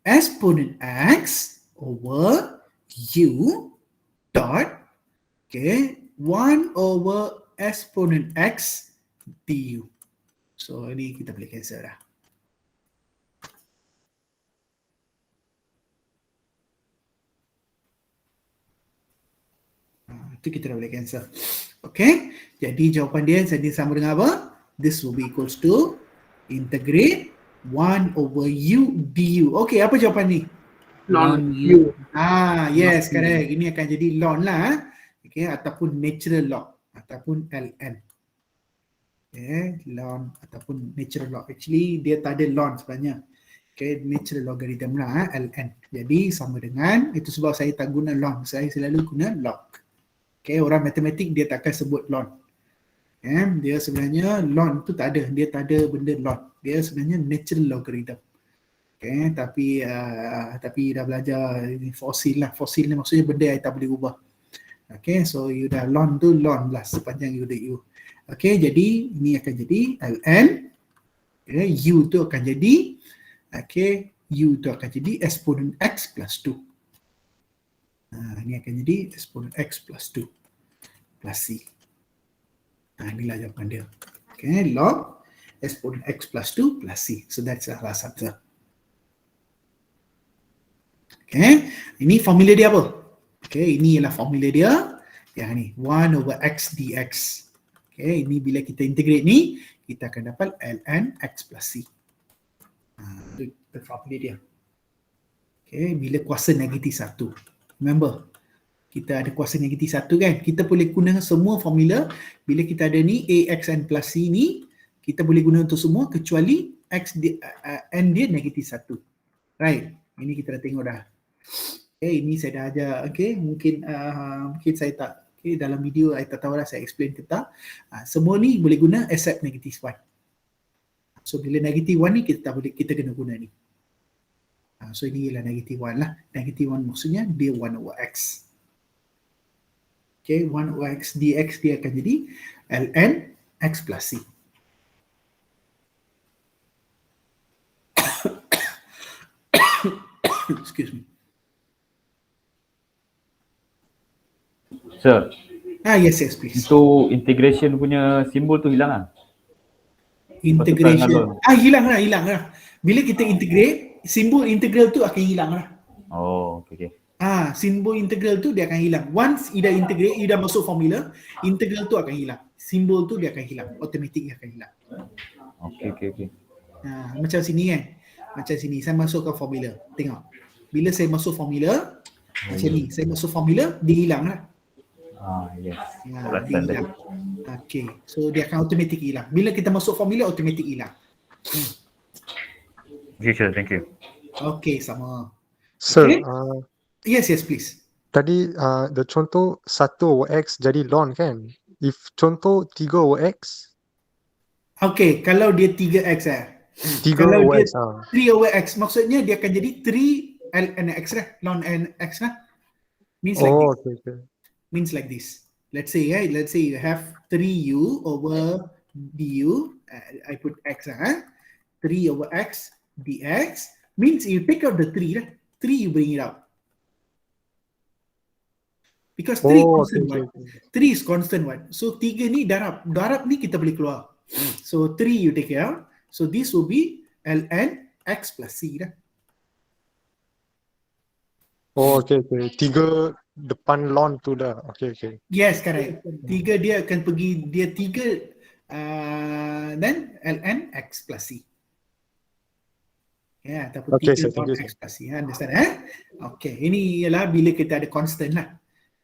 exponent x over u dot 1 over exponent x du. So ini kita boleh cancel dah. Itu kita dah boleh cancel. Okay. Jadi jawapan dia sama dengan apa? This will be equals to integrate 1 over u du. Okay, apa jawapan ni? Ln u. Yes, Ln U. correct. Ini akan jadi ln lah. Okay, ataupun natural log ataupun ln. Okay, ln ataupun natural log. Actually dia tak ada ln sebenarnya. Okay, natural logarithm lah ln. Jadi sama dengan, itu sebab saya tak guna ln. Saya selalu guna log. Okay, orang matematik dia takkan sebut ln. Dia sebenarnya ln tu tak ada. Dia tak ada benda ln. Dia sebenarnya natural logarithm. Okay, tapi dah belajar fosil lah. Fosil ni maksudnya benda yang tak boleh ubah. Okay, so you dah ln tu ln lah sepanjang u dot u. Okay, jadi ini akan jadi ln. Okay, u tu akan jadi, okay, u tu akan jadi exponent x plus 2. Ini akan jadi exponent x plus 2 plus c. Inilah jawapan dia. Okay, log exponent x plus 2 plus c. So that's the last answer. Okay, ini formula dia apa? Okay, ini ialah formula dia. Yang ni, 1 over x dx. Okay, ini bila kita integrate ni, kita akan dapat ln x plus c. Itu formula dia. Okay, bila kuasa negatif 1. Remember, kita ada kuasa negatif 1 kan? Kita boleh guna semua formula. Bila kita ada ni, AXN plus C ni, kita boleh guna untuk semua kecuali X N dia negatif 1. Right? Ini kita dah tengok dah. Okay, ini saya dah ajar. Okay, mungkin saya tak, okay, dalam video saya tak tahu lah saya explain ke tak. Semua ni boleh guna except negatif 1. So, bila negatif 1 ni, kita tak boleh, kita kena guna ni. So ini ialah negatif 1 lah. Negatif 1 maksudnya dia 1 over x. Okay, 1 over x dx dia akan jadi ln x plus c. Excuse me. Sir, Yes, please. untuk integration punya simbol tu hilang lah. Integration. Hilang lah. Bila kita integrate, simbol integral tu akan hilang lah. Oh, okay. Simbol integral tu dia akan hilang. Once ida integrate, ida masuk formula, integral tu akan hilang. Simbol tu dia akan hilang. Automatic dia akan hilang. Okay. Macam sini kan. Macam sini, saya masukkan formula. Tengok. Bila saya masuk formula, macam ni. Saya masuk formula, dia hilang lah. Yes. Dia hilang. Okay. So dia akan automatic hilang. Bila kita masuk formula, automatic hilang. Okay, sure. Thank you. Okay, sama. Sir, Okay. Yes, please. tadi the contoh 1 over x jadi ln kan? If contoh 3 over x, Okay, kalau dia 3x 3 Kalau over dia- x. 3 over x, maksudnya dia akan jadi 3 ln x lah. Ln n x lah. Means like Oh, this. okay. Means like this. Let's say you have 3u over du. I put x 3 over x dx means you take out the 3 lah. 3 you bring it out. Because 3 Oh, constant okay. one. 3 is constant one. So 3 ni darab. Darab ni kita boleh keluar. So 3 you take it out. So this will be ln x plus c lah. Oh, okay. 3 depan ln tu dah. Okay. Yes, correct. 3 dia akan pergi, dia 3 then ln x plus c. Ya, ataupun Okay, 3 sir. Thank you, x plus c. Understand? Okay, ini ialah bila kita ada constant lah.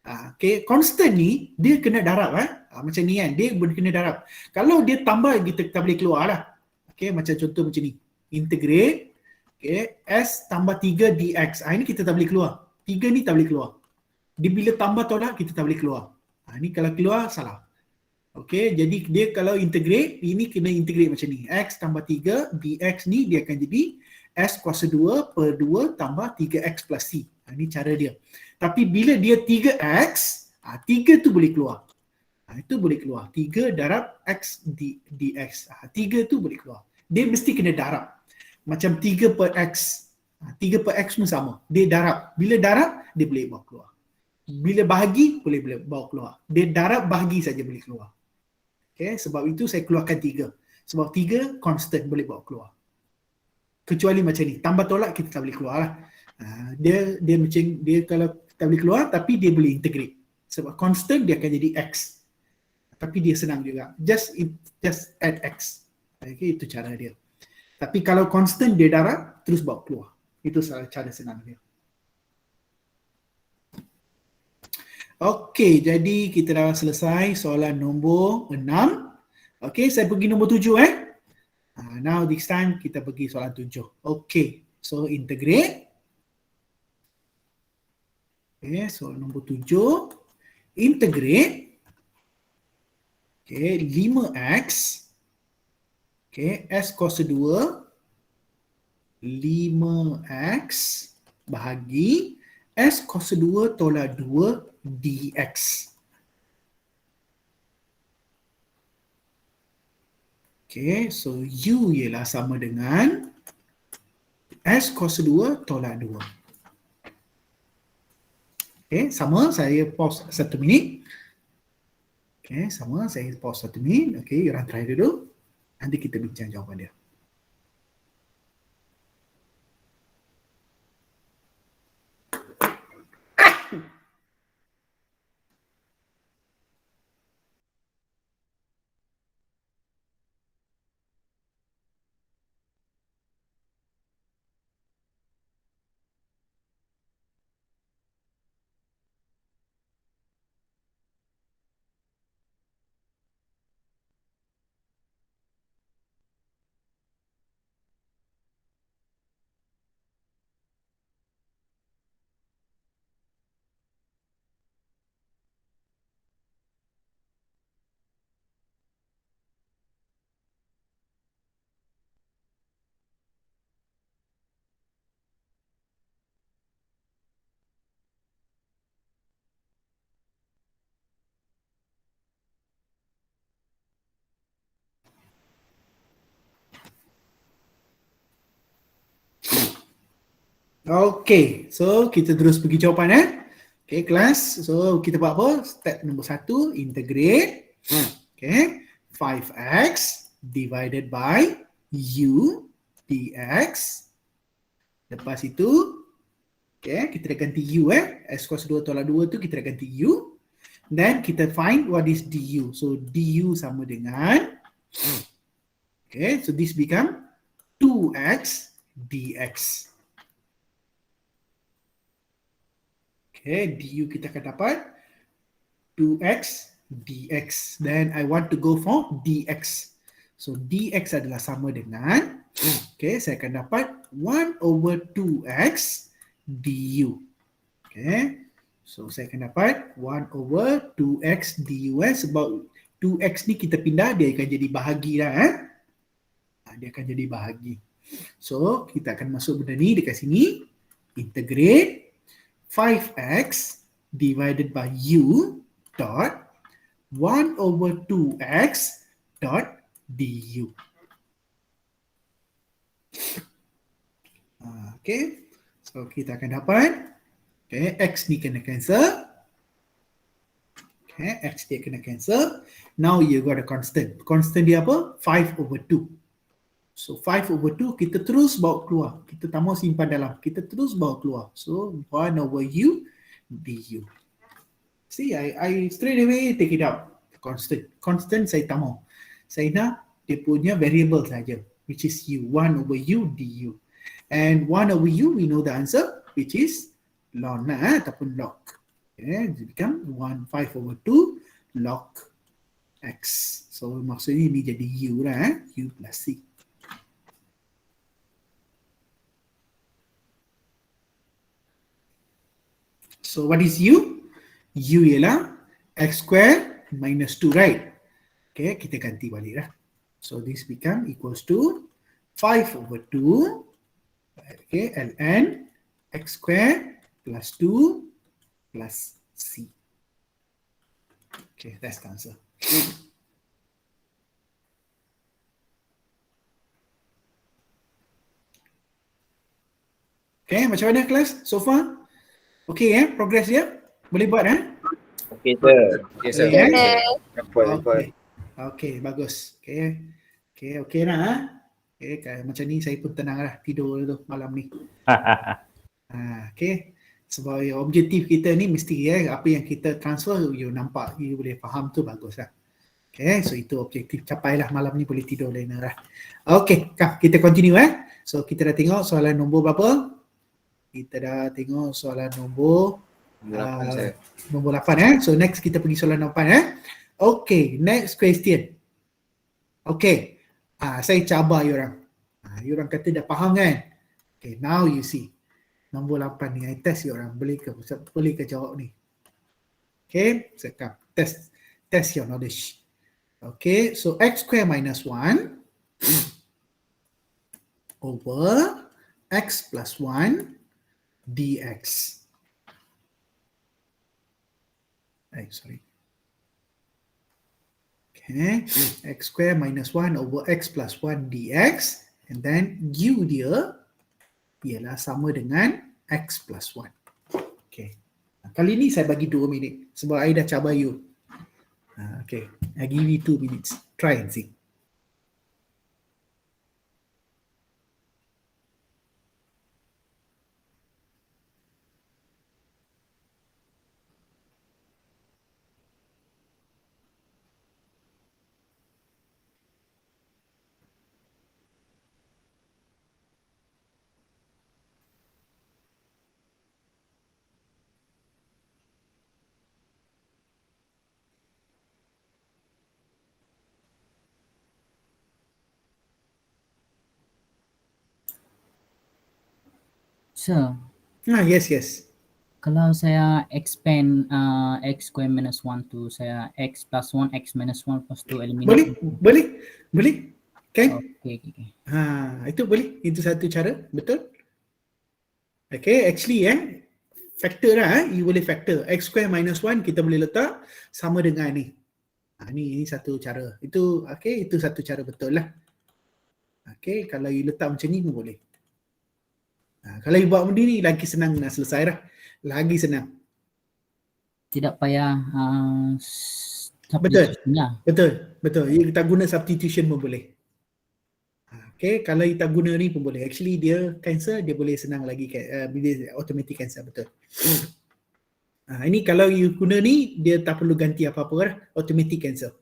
Okay, constant ni dia kena darab macam ni kan, dia kena darab. Kalau dia tambah kita tak boleh keluar lah. Okay, macam contoh macam ni. Integrate, okay, s tambah 3 dx. Ini kita tak boleh keluar. 3 ni tak boleh keluar. Dia bila tambah tolak kita tak boleh keluar. Ni kalau keluar salah. Okey, jadi dia kalau integrate, ini kena integrate macam ni. X tambah 3, dx ni dia akan jadi S kuasa 2 per 2 tambah 3x plus C. Ini cara dia. Tapi bila dia 3x, 3 tu boleh keluar. Itu boleh keluar. 3 darab x dx. 3 tu boleh keluar. Dia mesti kena darab. Macam 3 per x. 3 per x pun sama. Dia darab. Bila darab, dia boleh bawa keluar. Bila bahagi, boleh bawa keluar. Dia darab bahagi saja boleh keluar. Okay, sebab itu saya keluarkan 3. Sebab 3 constant boleh bawa keluar. Kecuali macam ni. Tambah tolak kita tak boleh keluar lah. Dia macam, dia kalau tak boleh keluar, tapi dia boleh integrate. Sebab constant dia akan jadi x. Tapi dia senang juga. Just add x. Okay, itu cara dia. Tapi kalau constant dia darab, terus bawa keluar. Itu cara senang dia. Okey, jadi kita dah selesai soalan nombor 6. Okey, saya pergi nombor 7 Now this time kita pergi soalan 7. Okey, so integrate. Okay, so nombor 7. Integrate. Okay, 5x. Okay, s kuasa 2. 5x bahagi s kuasa 2 tolak 2 dx. Okay, so u ialah sama dengan s kuasa 2 tolak 2. Okay, sama, saya pause 1 minit. Okay, sama, saya pause 1 minit. Okay, orang try dulu. Nanti kita bincang jawapan dia. Okay, so kita terus pergi jawapan Okay, kelas. So kita buat apa? Step nombor 1, integrate. Okay, 5x divided by u dx. Lepas itu, okay, kita dah ganti u s kuasa 2 tolak 2 tu kita dah ganti u. Then kita find what is du. So du sama dengan, okay, so this become 2x dx. Okay, du kita akan dapat 2x dx. Then I want to go for dx. So dx adalah sama dengan, okay, saya akan dapat 1 over 2x du. Okay, so saya akan dapat 1 over 2x du sebab 2x ni kita pindah, dia akan jadi bahagi dah. Dia akan jadi bahagi. So kita akan masuk benda ni dekat sini. Integrate 5x divided by u dot 1 over 2x dot du. Okay, so kita akan dapat, okay, x ni kena cancel. Okay, x dia kena cancel. Now you got a constant. Constant dia apa? 5 over 2. So 5 over 2 kita terus bawa keluar. Kita tak mau simpan dalam. Kita terus bawa keluar. So 1 over u du. See, I straight away take it out. Constant. Constant saya tak mau. Saya nak dia punya variable saja, which is u. 1 over u du. And 1 over u, we know the answer, which is ln ataupun log. Okay, it become 5 over 2 log x. So maksudnya ini jadi u lah, u plus c. So what is u? U ialah x square minus 2, right? Okay, kita ganti balik lah. So this become equals to 5/2, okay, ln x square plus 2 plus c. Okay, that's the answer. Okay, macam mana kelas so far? Okay progress dia? Boleh buat Okay, sir. Okay, sir. Okay. Nampak. Okay, bagus. Okay nak Okay, macam ni saya pun tenang lah tidur tu malam ni. Okay. Sebab objektif kita ni mesti apa yang kita transfer you nampak, you boleh faham tu bagus lah. Okay, so itu objektif, capailah malam ni boleh tidur lain lah. Okay, kita continue So kita dah tengok soalan nombor berapa? Kita dah tengok soalan nombor nombor 8 So next kita pergi soalan 8 Okay, next question. Okay, saya cabar you orang. You orang kata dah faham kan? Okay, now you see. Nombor 8 ni, I test you orang. Boleh ke jawab ni? Okay, sekarang test your knowledge. Okay, so x square minus 1 over x plus 1 dx. Sorry. Okay, x square minus 1 over x plus 1 dx, and then u dia ialah sama dengan x plus 1. Okay. Kali ni saya bagi 2 minit sebab I dah cabar you. Okay. I give you 2 minutes. Try and see. Sir, Yes. kalau saya expand x square minus 1 tu saya x plus 1, x minus 1 plus 2 eliminate. Boleh. Kan? Okay. Itu boleh. Itu satu cara. Betul? Okay, actually factor lah. You boleh factor. X square minus 1 kita boleh letak sama dengan ni. Ni satu cara. Itu satu cara betul lah. Okay, kalau you letak macam ni pun boleh. Kalau you buat benda ni lagi senang nak selesai lah. Lagi senang. Tidak payah Betul. substitution lah. Betul. You tak guna substitution pun boleh. Okay, kalau you tak guna ni pun boleh. Actually dia cancel, dia boleh senang lagi. Dia automatic cancel, betul. Ini kalau you guna ni, dia tak perlu ganti apa-apa lah. Automatic cancel.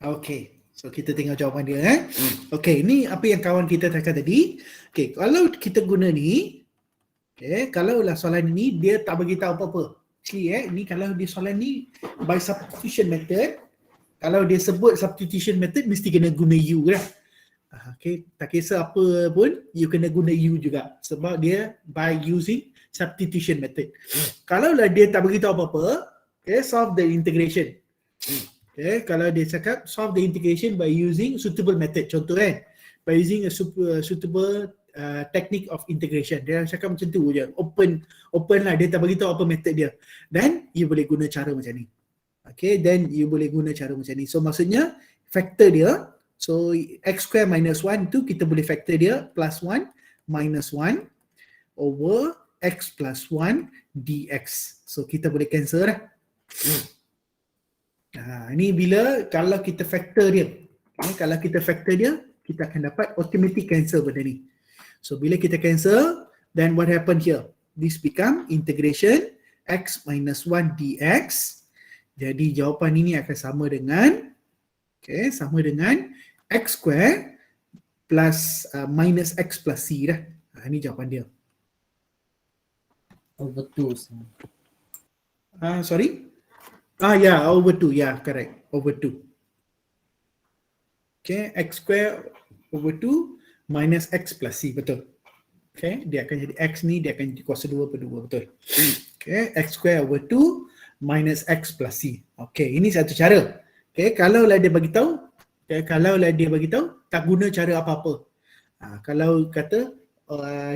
Okay, so kita tengok jawapan dia. Okay, ni apa yang kawan kita cakap tadi. Okay, kalau kita guna ni, kalau lah soalan ni dia tak bagi tahu apa-apa. Actually ni kalau dia soalan ni by substitution method, kalau dia sebut substitution method mesti kena guna U lah. Okay, tak kisah apa pun you kena guna U juga sebab dia by using substitution method. Kalau lah dia tak bagi tahu apa-apa, solve the integration. Okay, kalau dia cakap solve the integration by using suitable method, contoh by using a suitable technique of integration. Dia cakap macam tu je, open lah, dia tak bagi tahu apa method dia. Then you boleh guna cara macam ni. Okay, then you boleh guna cara macam ni. So maksudnya factor dia, so x square minus 1 tu kita boleh factor dia plus 1 minus 1 over x plus 1 dx. So kita boleh cancel lah. Ini bila kalau kita factor dia. Okay, kalau kita factor dia, kita akan dapat automatic cancel benda ni. So bila kita cancel, then what happen here? This become integration x minus 1 dx. Jadi jawapan ini akan sama dengan x square plus minus x plus c dah. Ini jawapan dia. Over 2. Sorry? Yeah, over 2. Yeah, correct. Over 2. Okay, x square over 2 minus x plus c, betul. Okay, dia akan jadi x ni, dia akan jadi kuasa 2 per 2, betul. Okay, x square over 2 minus x plus c. Okay, ini satu cara. Okay, kalau lah dia bagi tahu, tak guna cara apa-apa. Kalau kata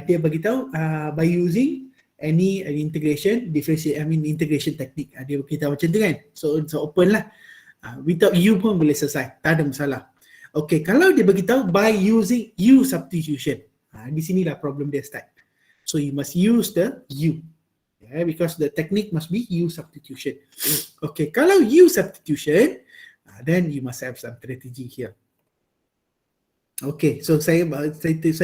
dia bagi tahu by using any integration technique, dia beritahu macam tu kan. So open lah. Without u pun boleh selesai, tak ada masalah. Okay, kalau dia bagi tahu by using u substitution, di sinilah problem dia start. So you must use the u, because the technique must be u substitution. Okay, kalau u substitution, then you must have some strategy here. Okay, so saya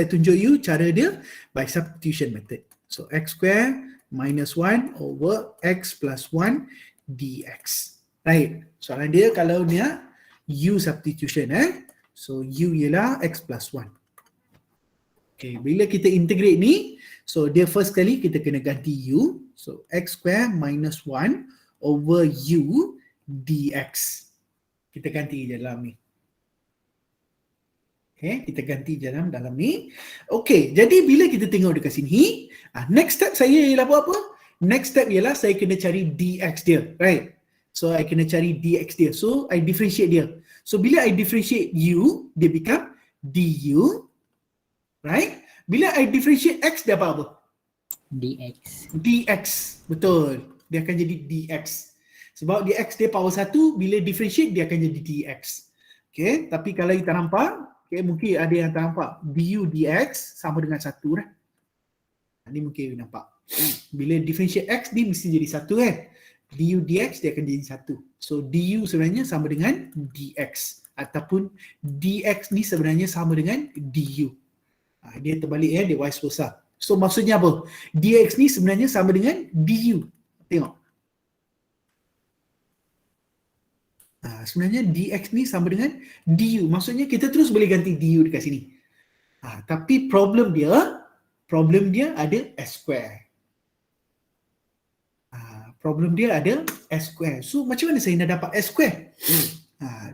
tunjuk you cara dia by substitution method. So x square minus 1 over x plus 1 dx. Right, soalan dia kalau dia u substitution, so u ialah x plus 1. Okay, bila kita integrate ni, so dia first kali kita kena ganti u. So x square minus 1 over u dx. Kita ganti je dalam ni. Okay, kita ganti je dalam ni. Okay, jadi bila kita tengok dekat sini, next step saya ialah buat apa? Next step ialah saya kena cari dx dia, right? So I kena cari dx dia. So I differentiate dia. So bila I differentiate u, dia become du. Right? Bila I differentiate x, dia apa? dx. Dx. Betul. Dia akan jadi dx. Sebab dx dia power 1, bila differentiate dia akan jadi dx. Okay, tapi kalau kita nampak, okay, mungkin ada yang tak nampak. Du dx sama dengan 1 lah. Ini mungkin nampak. Bila differentiate x, dia mesti jadi 1 kan. Du dx dia akan jadi 1. So du sebenarnya sama dengan dx. Ataupun dx ni sebenarnya sama dengan du. Dia terbalik dia vice versa. So maksudnya apa? Dx ni sebenarnya sama dengan du. Tengok. Sebenarnya dx ni sama dengan du. Maksudnya kita terus boleh ganti du dekat sini. Tapi problem dia ada s square. Problem dia ada s square. So macam mana saya nak dapat s square?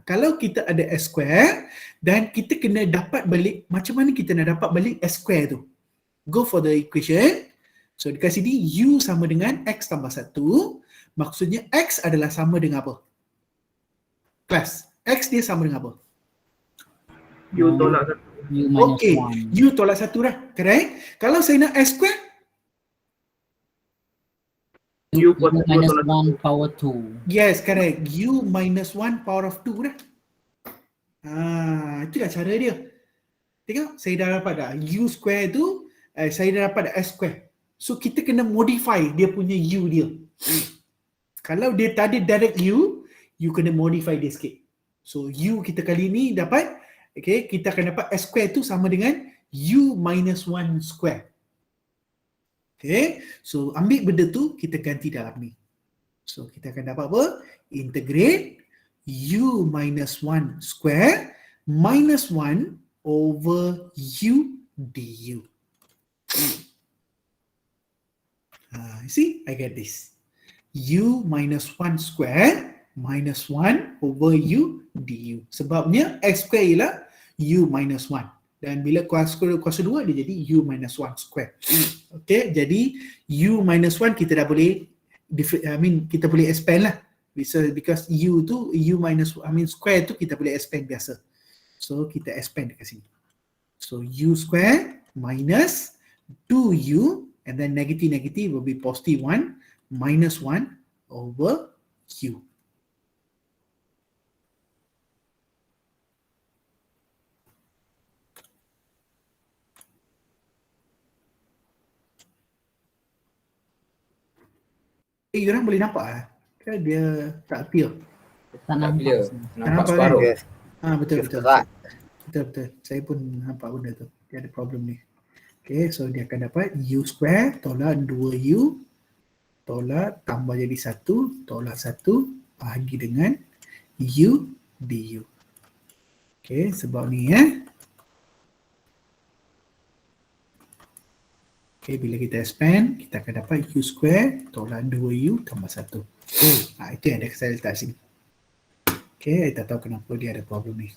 Kalau kita ada s square dan kita kena dapat balik, macam mana kita nak dapat balik s square tu? Go for the equation. So dekat sini u sama dengan x tambah 1. Maksudnya x adalah sama dengan apa? Kelas. X dia sama dengan apa? U tolak 1. U minus Okay, 1. u tolak 1 dah. Correct? Kalau saya nak s square, U minus tolak 1 power 2. yes, correct. U minus 1 power of 2 dah. Itulah cara dia. Tengok, saya dah dapat dah. U square tu, saya dah dapat dah S square. So, kita kena modify dia punya U dia. Kalau dia tak ada direct U, you kena modify dia sikit. So, U kita kali ni dapat, okay, kita akan dapat S square tu sama dengan U minus 1 square. Okay, so ambil benda tu, kita ganti dalam ni. So, kita akan dapat apa? Integrate U minus 1 square minus 1 over U du. You see, I get this. U minus 1 square minus 1 over U du. Sebabnya X square ialah U minus 1. Dan bila kuasa 2 dia jadi U minus 1 square. Okay, jadi U minus 1 kita dah boleh, kita boleh expand lah. Because U tu, U minus, square tu kita boleh expand biasa. So, kita expand dekat sini. So, U square minus 2U and then negative will be positive 1 minus 1 over U. Orang boleh nampak kan dia tak clear. Tak Tak clear. nampak. Nampak Nampak separuh. Yes. Betul, Dia betul. sekerat. Betul. Saya pun nampak benda tu. Dia ada problem ni. Okay, so dia akan dapat U square tolak 2U tolak tambah jadi 1 tolak 1 bahagi dengan U du. Okay, sebab ni Okay, bila kita expand, kita akan dapat U square tolak 2U tambah 1. Itu yang saya letak sini. Okay, saya tak tahu kenapa dia ada problem ni.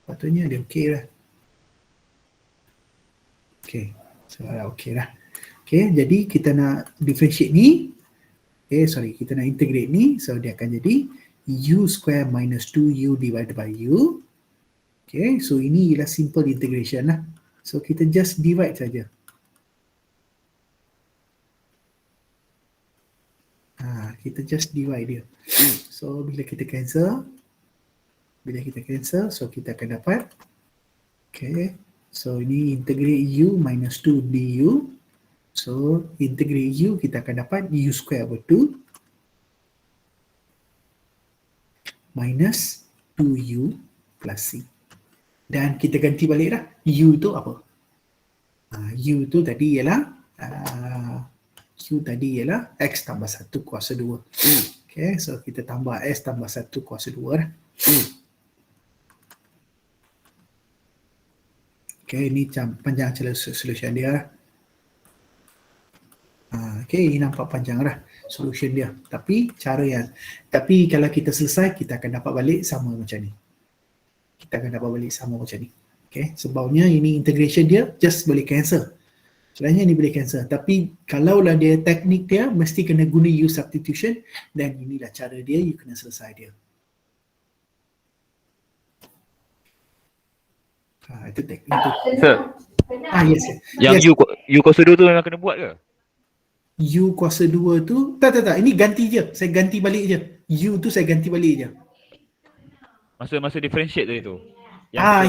Patutnya dia okey lah. Okay, so okey lah. Okay, jadi kita nak differentiate ni. Kita nak integrate ni. So dia akan jadi U square minus 2U divided by U. Okay, so ini ialah simple integration lah. So kita just divide saja. Kita just divide dia. So bila kita cancel, so kita akan dapat, okay, so ini integrate U minus 2 du. So integrate U, kita akan dapat U square over 2 minus 2U plus C. Dan kita ganti balik dah. U tu apa? U tu tadi ialah Q tadi ialah X tambah 1 kuasa 2. Okay, so kita tambah S tambah 1 kuasa 2 dah. Okay, ini panjang solution dia. Okay, ini nampak panjang dah solution dia. Tapi kalau kita selesai, kita akan dapat balik sama macam ni. Okay, sebabnya ini integration dia just boleh cancel. Sebenarnya ni boleh cancel. Tapi kalaulah dia teknik dia, mesti kena guna U substitution dan inilah cara dia, you kena selesai dia. Itu teknik tu. Sir, Yes. yang Yes. U kuasa 2 tu memang kena buat ke? U kuasa 2 tu, tak. Ini ganti je. Saya ganti balik je. U tu saya ganti balik je. Masa differentiate tadi tu. Ya.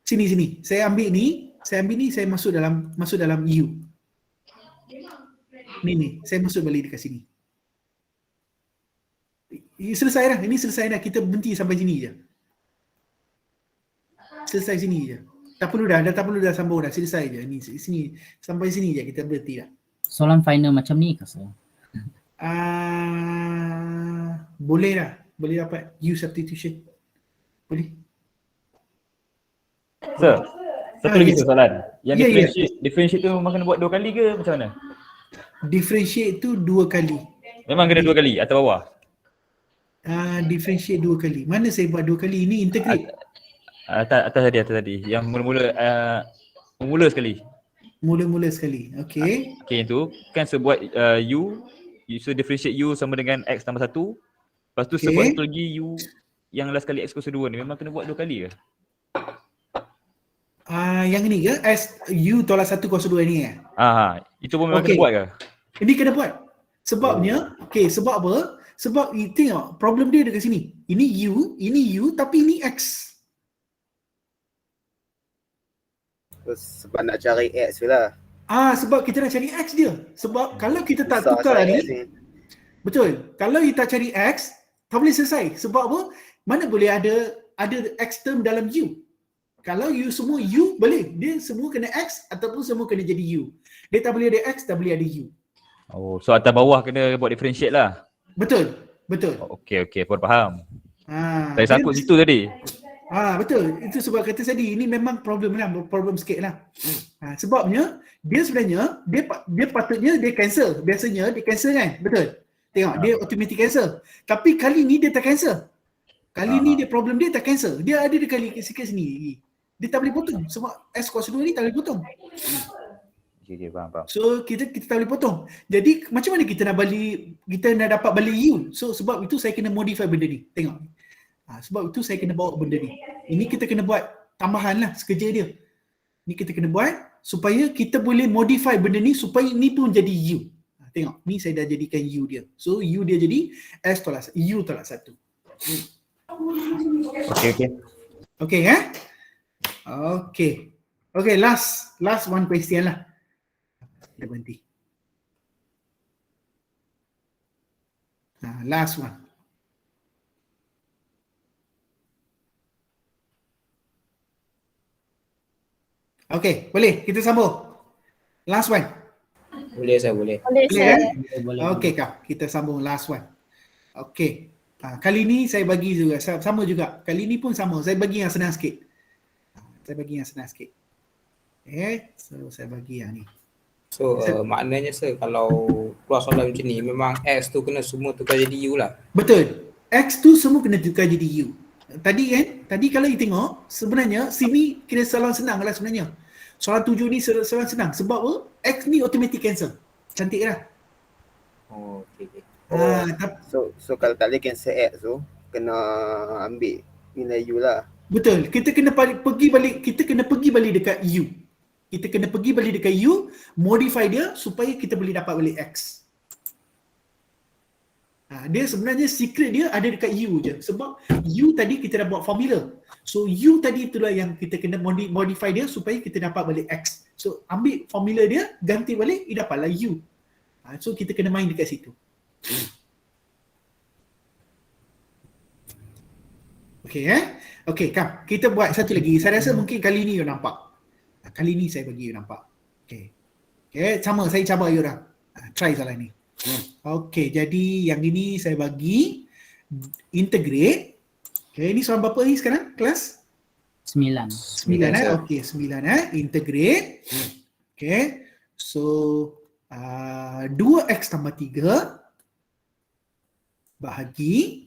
Sini. Saya ambil ni, saya masuk dalam U. Ni, saya masuk balik dekat sini. Selesai dah. Ini selesai dah. Kita berhenti sampai sini je. Selesai sini je. Tak perlu dah sambung dah. Selesai je. Ni sini sampai sini je kita berhenti dah. Soalan final macam ni ke sir? Boleh dapat U substitution. Boleh. Sir, satu lagi yes. soalan. Yang Ya. differentiate tu memang kena buat 2 kali ke macam mana? Differentiate tu 2 kali. Memang kena 2 kali atas bawah. Differentiate 2 kali. Mana saya buat 2 kali? Ini integrate. Atas tadi. Yang mula sekali. Mula-mula sekali. Okay. Okay, yang tu kan sebuat U, so differentiate U sama dengan X tambah 1. Lepas tu Okay. sebuat satu lagi U yang last kali X kuasa 2 ni memang kena buat 2 kali ke? Yang ni ke? U tolak 1 kuasa 2 ni Itu pun memang Okay. kena buat ke? Ini kena buat. Sebabnya, sebab apa? Sebab tengok, problem dia dekat sini. Ini U, tapi ini X. Sebab nak cari X je lah. Sebab kita nak cari X dia. Sebab kalau kita tak Susah tukar cari ni, X ni. betul. Kalau kita cari X, tak boleh selesai. Sebab apa? Mana boleh ada X term dalam U. Kalau U semua U, boleh. Dia semua kena X ataupun semua kena jadi U. Dia tak boleh ada X, tak boleh ada U. Oh, so atas bawah kena buat differentiate lah. Betul. Okay, baru faham. Saya sangkut dia- situ tadi. Betul. Itu sebab kata tadi, ini memang problem sikit lah. Sebabnya, dia sebenarnya, dia patutnya dia cancel. Biasanya dia cancel kan? Betul. Tengok, dia automatic cancel. Tapi kali ni dia tak cancel. Kali ni dia problem dia tak cancel. Dia ada kali sikit sini. Dia tak boleh potong. Sebab S kuasa 2 ni tak boleh potong. Okay, faham. So, kita tak boleh potong. Jadi, macam mana kita nak dapat balik U? So, sebab itu saya kena modify benda ni. Tengok. Sebab itu saya kena bawa benda ni. Ini kita kena buat tambahan lah sekerja dia. Ni kita kena buat supaya kita boleh modify benda ni supaya ni pun jadi U. Tengok, ni saya dah jadikan U dia. So U dia jadi S tolak U tolak 1. Okay. Okay Okay, last one question lah. Kita berhenti. Last one. Okay, boleh. Kita sambung. Last one. Boleh saya boleh. Boleh Boleh saya. Boleh. Okay Kak, kita sambung last one. Okay. Kali ni saya bagi juga, sama juga. Kali ni pun sama. Saya bagi yang senang sikit. Okay, so saya bagi yang ni. So maknanya kalau keluar soalan macam ni memang X tu kena semua tukar jadi U lah. Betul. X tu semua kena tukar jadi U. Tadi kalau you tengok, sebenarnya sini kira soalan senang lah sebenarnya. Soalan 7 ni soalan senang. Sebab apa? X ni automatic cancel. Cantik lah. Oh, okay. So kalau tak boleh cancel X tu, kena ambil nilai U lah. Betul. Kita kena pergi balik dekat U. Kita kena pergi balik dekat U, modify dia supaya kita boleh dapat balik X. Dia sebenarnya secret dia ada dekat U je. Sebab U tadi kita dah buat formula. So U tadi itulah yang kita kena modify dia supaya kita dapat balik X. So ambil formula dia, ganti balik, dapatlah U. So kita kena main dekat situ. Okay Okay, come. Kita buat satu lagi. Saya rasa mungkin kali ni you nampak. Kali ni saya bagi you nampak. Okay, sama saya cabar you orang. Try soalan ni. Okay, jadi yang ini saya bagi integrate. Okay, ini soalan berapa ni sekarang? Kelas? 9. 9 Okay, 9 integrate. Okay, so 2x tambah 3 bahagi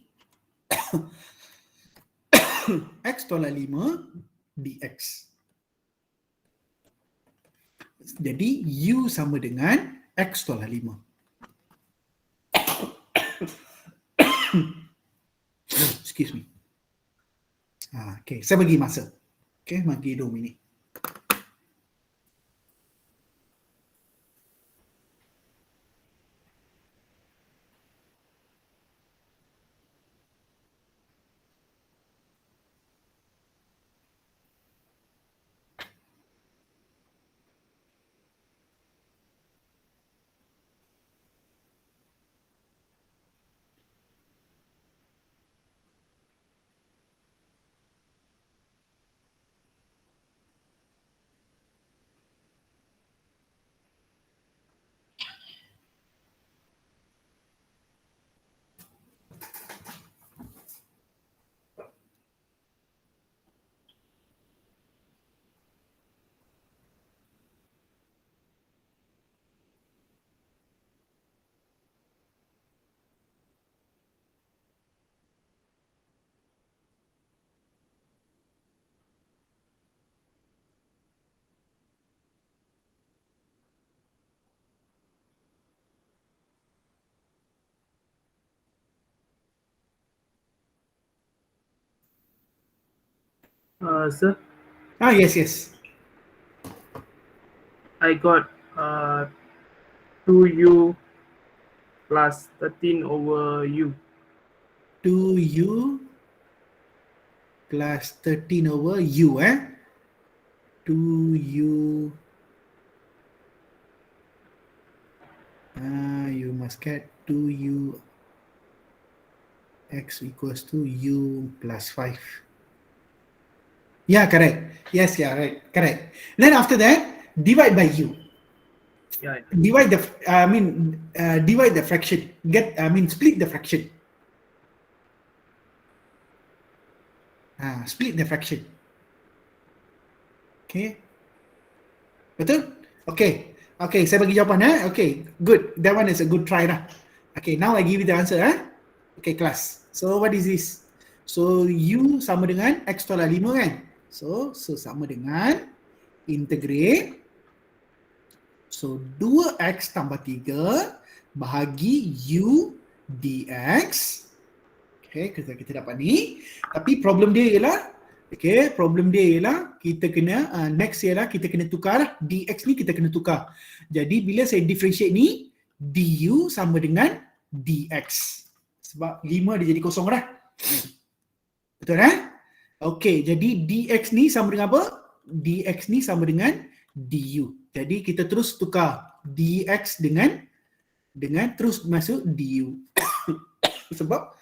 x tolak 5 dx. Jadi U sama dengan X tolak 5. Excuse me. Okay, saya bagi masa. Okay, bagi 2 minit. Sir, Yes. I got 2U plus 13 over U. 2U plus 13 over U, 2U. You must get 2U X equals to U plus 5. Yeah, correct. Yes, yeah, right, correct. Then after that, divide by U. Yeah. Divide the fraction. Split the fraction. Split the fraction. Okay. Betul? Okay. Okay, saya bagi jawapan. Okay, good. That one is a good try lah. Okay, now I give you the answer. Okay, class. So what is this? So U sama dengan X tolak 5 kan? So sama dengan integrate. So 2x tambah 3 bahagi U dx. Okay, kita dapat ni. Tapi problem dia ialah, kita kena, next ialah kita kena tukar dx ni, kita kena tukar. Jadi bila saya differentiate ni, du sama dengan dx. Sebab 5 dia jadi kosong dah. Betul Okay, jadi dx ni sama dengan apa? Dx ni sama dengan du. Jadi kita terus tukar dx dengan terus masuk du. Sebab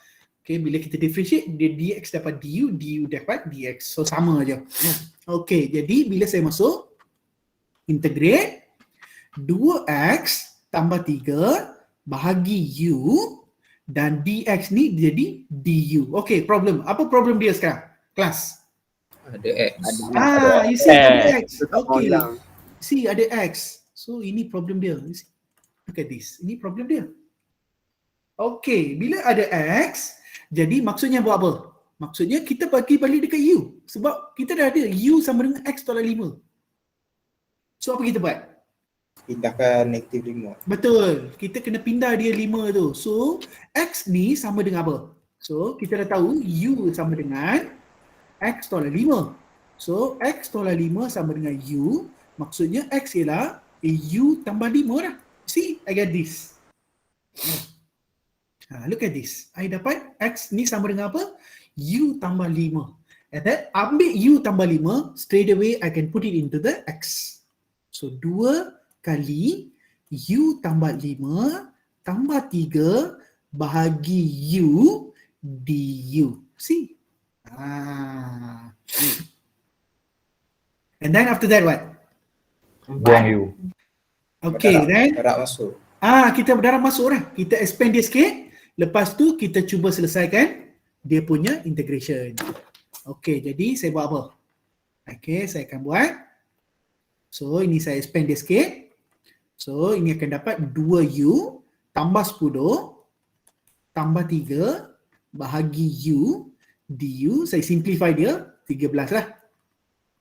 bila kita differentiate, dx dapat du dapat dx. So sama aja. Okay, jadi bila saya masuk integrate 2x tambah 3 bahagi u dan dx ni jadi du. Okay, problem. Apa problem dia sekarang? Kelas. Ada X. You see ada x. Tak mau Okay. hilang. See ada x. So ini problem dia. You see? Look at this. Ini problem dia. Okay, bila ada x, jadi maksudnya buat apa? Maksudnya kita bagi balik dekat u. Sebab kita dah ada u sama dengan x tolak 5. So apa kita buat? Pindahkan negatif 5. Betul. Kita kena pindah dia 5 tu. So, x ni sama dengan apa? So, kita dah tahu u sama dengan x tolak 5. So, x tolak 5 sama dengan u. Maksudnya x ialah u tambah 5 dah. See, I get this. Look at this. I dapat x ni sama dengan apa? U tambah 5. And then, ambil u tambah 5, straight away I can put it into the x. So, 2 kali u tambah 5 tambah 3 bahagi u du. See? And then after that what? Buang you. Okay, then Darab masuk. kita darab masuk lah. Kita expand dia sikit. Lepas tu kita cuba selesaikan dia punya integration. Okay, jadi saya buat apa? Okay, saya akan buat. So, ini saya expand dia sikit. So, ini akan dapat 2u tambah 10 tambah 3 bahagi u du. Saya simplify dia, 13 lah.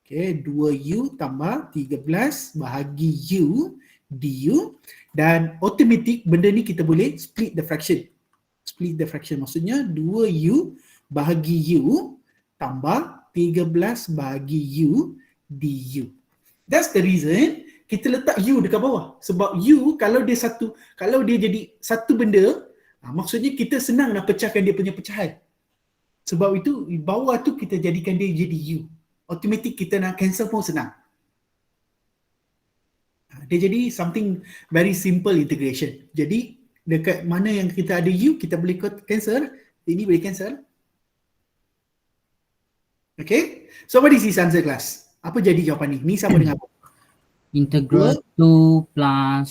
Okay, 2u tambah 13 bahagi u du. Dan automatic benda ni kita boleh split the fraction. Split the fraction maksudnya 2u bahagi u tambah 13 bahagi u du. That's the reason kita letak u dekat bawah. Sebab u kalau dia jadi satu benda, maksudnya kita senang nak pecahkan dia punya pecahan. Sebab itu bawah tu kita jadikan dia jadi u. Automatic kita nak cancel pun senang. Dia jadi something very simple integration. Jadi dekat mana yang kita ada u, kita boleh cancel. Ini boleh cancel. Okay. So what is this answer class? Apa jadi jawapan ni? Ni sama dengan apa? Integral 2 plus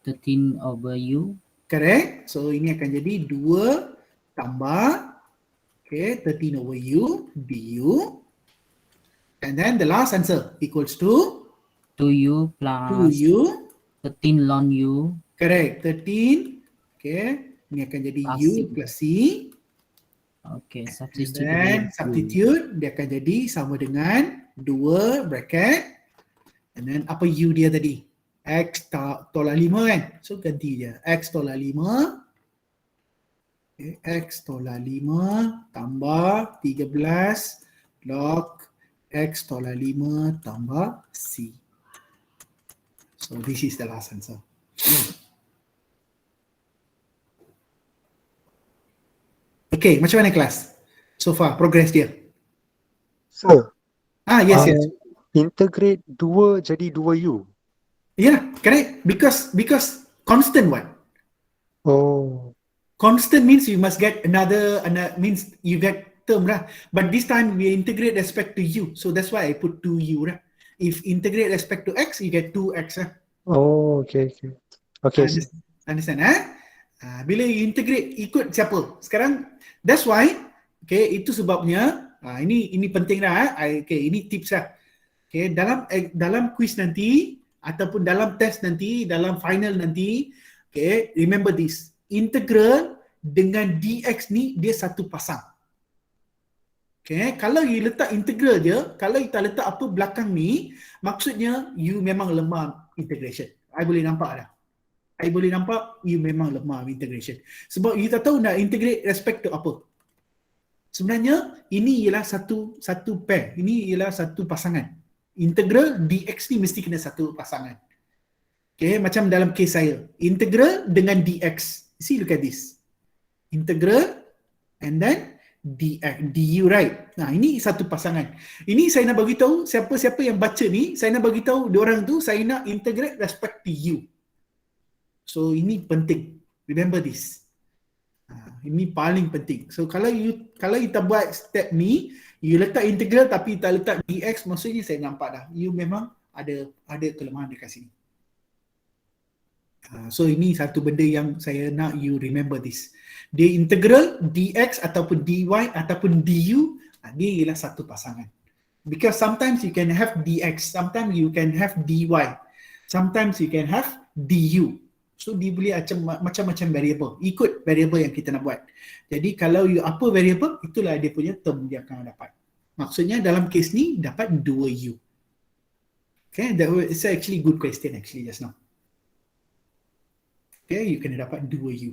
13 over u. Correct. So ini akan jadi 2 tambah 13 over u du. And then the last answer equals to 2u plus 2u. 13 ln u. Correct. 13. Okay. Ini akan jadi Plus u C. plus c. Okay, And substitute. then substitute. Dia akan jadi sama dengan 2 bracket. And then apa u dia tadi? X tolak 5 kan? So ganti je. X tolak 5. Okay, X tolak 5 tambah 13 log X tolak 5 tambah C. So this is the last answer. Okay, macam mana kelas? So far, progress dia. So, Yes, yes. integrate 2 jadi 2u. Yeah, correct. Because constant one. Oh, Constant means you must get another means you get term lah. But this time we integrate respect to u. So that's why I put 2u lah. If integrate respect to x, you get 2x lah. oh, okay. Okay, Understand bila you integrate ikut siapa? Sekarang that's why itu sebabnya ini penting lah ini tips lah. Dalam quiz nanti ataupun dalam test nanti, dalam final nanti, remember this. Integral dengan dx ni dia satu pasang. Kalau you letak integral je, kalau you tak letak apa belakang ni, maksudnya you memang lemah integration. I boleh nampak dah. You memang lemah integration. Sebab you tak tahu nak integrate respect to apa. Sebenarnya ini ialah satu pair. Ini ialah satu pasangan. Integral dx ni mesti kena satu pasangan. Macam dalam case saya. Integral dengan dx. See, look at this. Integral and then dx, du, right? Ini satu pasangan. Ini saya nak bagi tahu siapa-siapa yang baca ni, saya nak bagi tahu diorang tu saya nak integrate respect to u. So ini penting. Remember this. Ini paling penting. So kalau you tak buat step ni, you letak integral tapi tak letak dx, maksudnya saya nampak dah. You memang ada kelemahan dekat sini. So ini satu benda yang saya nak you remember this. Dia integral dx ataupun dy ataupun du, dia ialah satu pasangan. Because sometimes you can have dx, sometimes you can have dy, sometimes you can have du. So dia boleh macam-macam variable, ikut variable yang kita nak buat. Jadi kalau you apa variable, itulah dia punya term dia akan dapat. Maksudnya dalam kes ni dapat 2u. Okay, that was actually good question actually just now. Okay, you kena dapat 2u.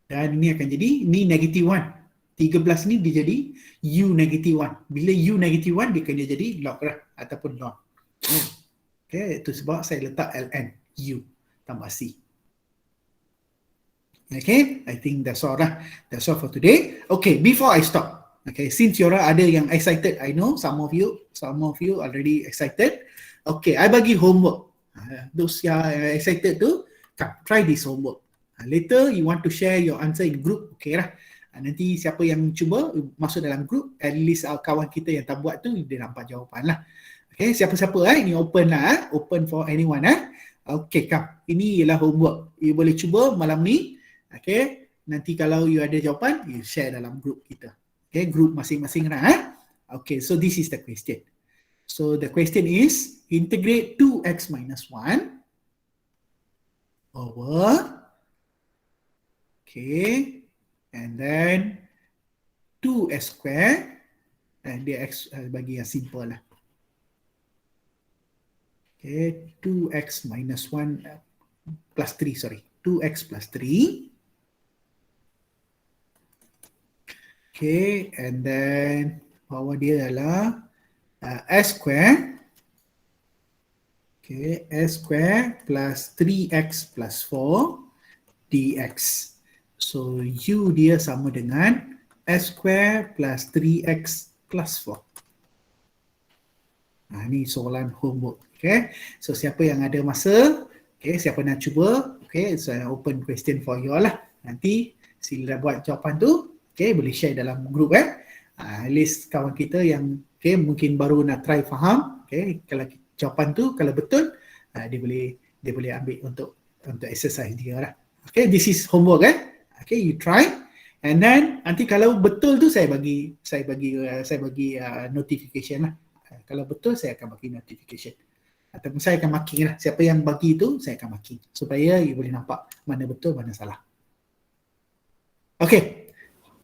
Dan ini akan jadi, ni negative 1. 13 ni dia jadi u negative 1. Bila u negative 1, dia kena jadi log lah, ataupun log. Okay, itu sebab saya letak ln, u tambah c. Okay, I think that's all lah. That's all for today. Okay, before I stop, okay, since you ada yang excited, I know some of you already excited. Okay, I bagi homework. Those yang excited tu, try this homework. Later you want to share your answer in group, okay lah. Nanti siapa yang cuba masuk dalam group, at least kawan kita yang tak buat tu dia nampak jawapan lah. Okay, siapa-siapa ini open lah, open for anyone . Okay, ini ialah homework. You boleh cuba malam ni. Okay, nanti kalau you ada jawapan, you share dalam group kita. Okay, group masing-masing lah . Okay, so this is the question. So the question is integrate 2x minus 1 over, okay, and then 2s square, and dia x bagi yang simple lah. Okay, 2x minus 1 plus 3, sorry, 2x plus 3. Okay, and then bawah dia adalah s square. Okay, s square plus 3x plus 4 dx. So u dia sama dengan s square plus 3x plus 4. Ini soalan homework. Okay, so siapa yang ada masa, okay, siapa nak cuba, okay, so open question for you all lah. Nanti sila buat jawapan tu, okay, boleh share dalam group . At least kawan kita yang okay, mungkin baru nak try faham, okay, kalau jawapan tu kalau betul, dia boleh ambil untuk exercise dia lah. Okay, this is homework . Okay, you try, and then nanti kalau betul tu saya bagi notification lah. Kalau betul saya akan bagi notification. Ataupun saya akan marking lah. Siapa yang bagi tu saya akan marking supaya you boleh nampak mana betul mana salah. Okay,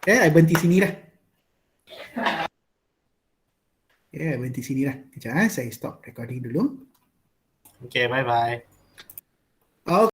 I berhenti sini lah. Okay, berhenti sini lah. Kejap, saya stop recording dulu. Okay, bye-bye. Okay.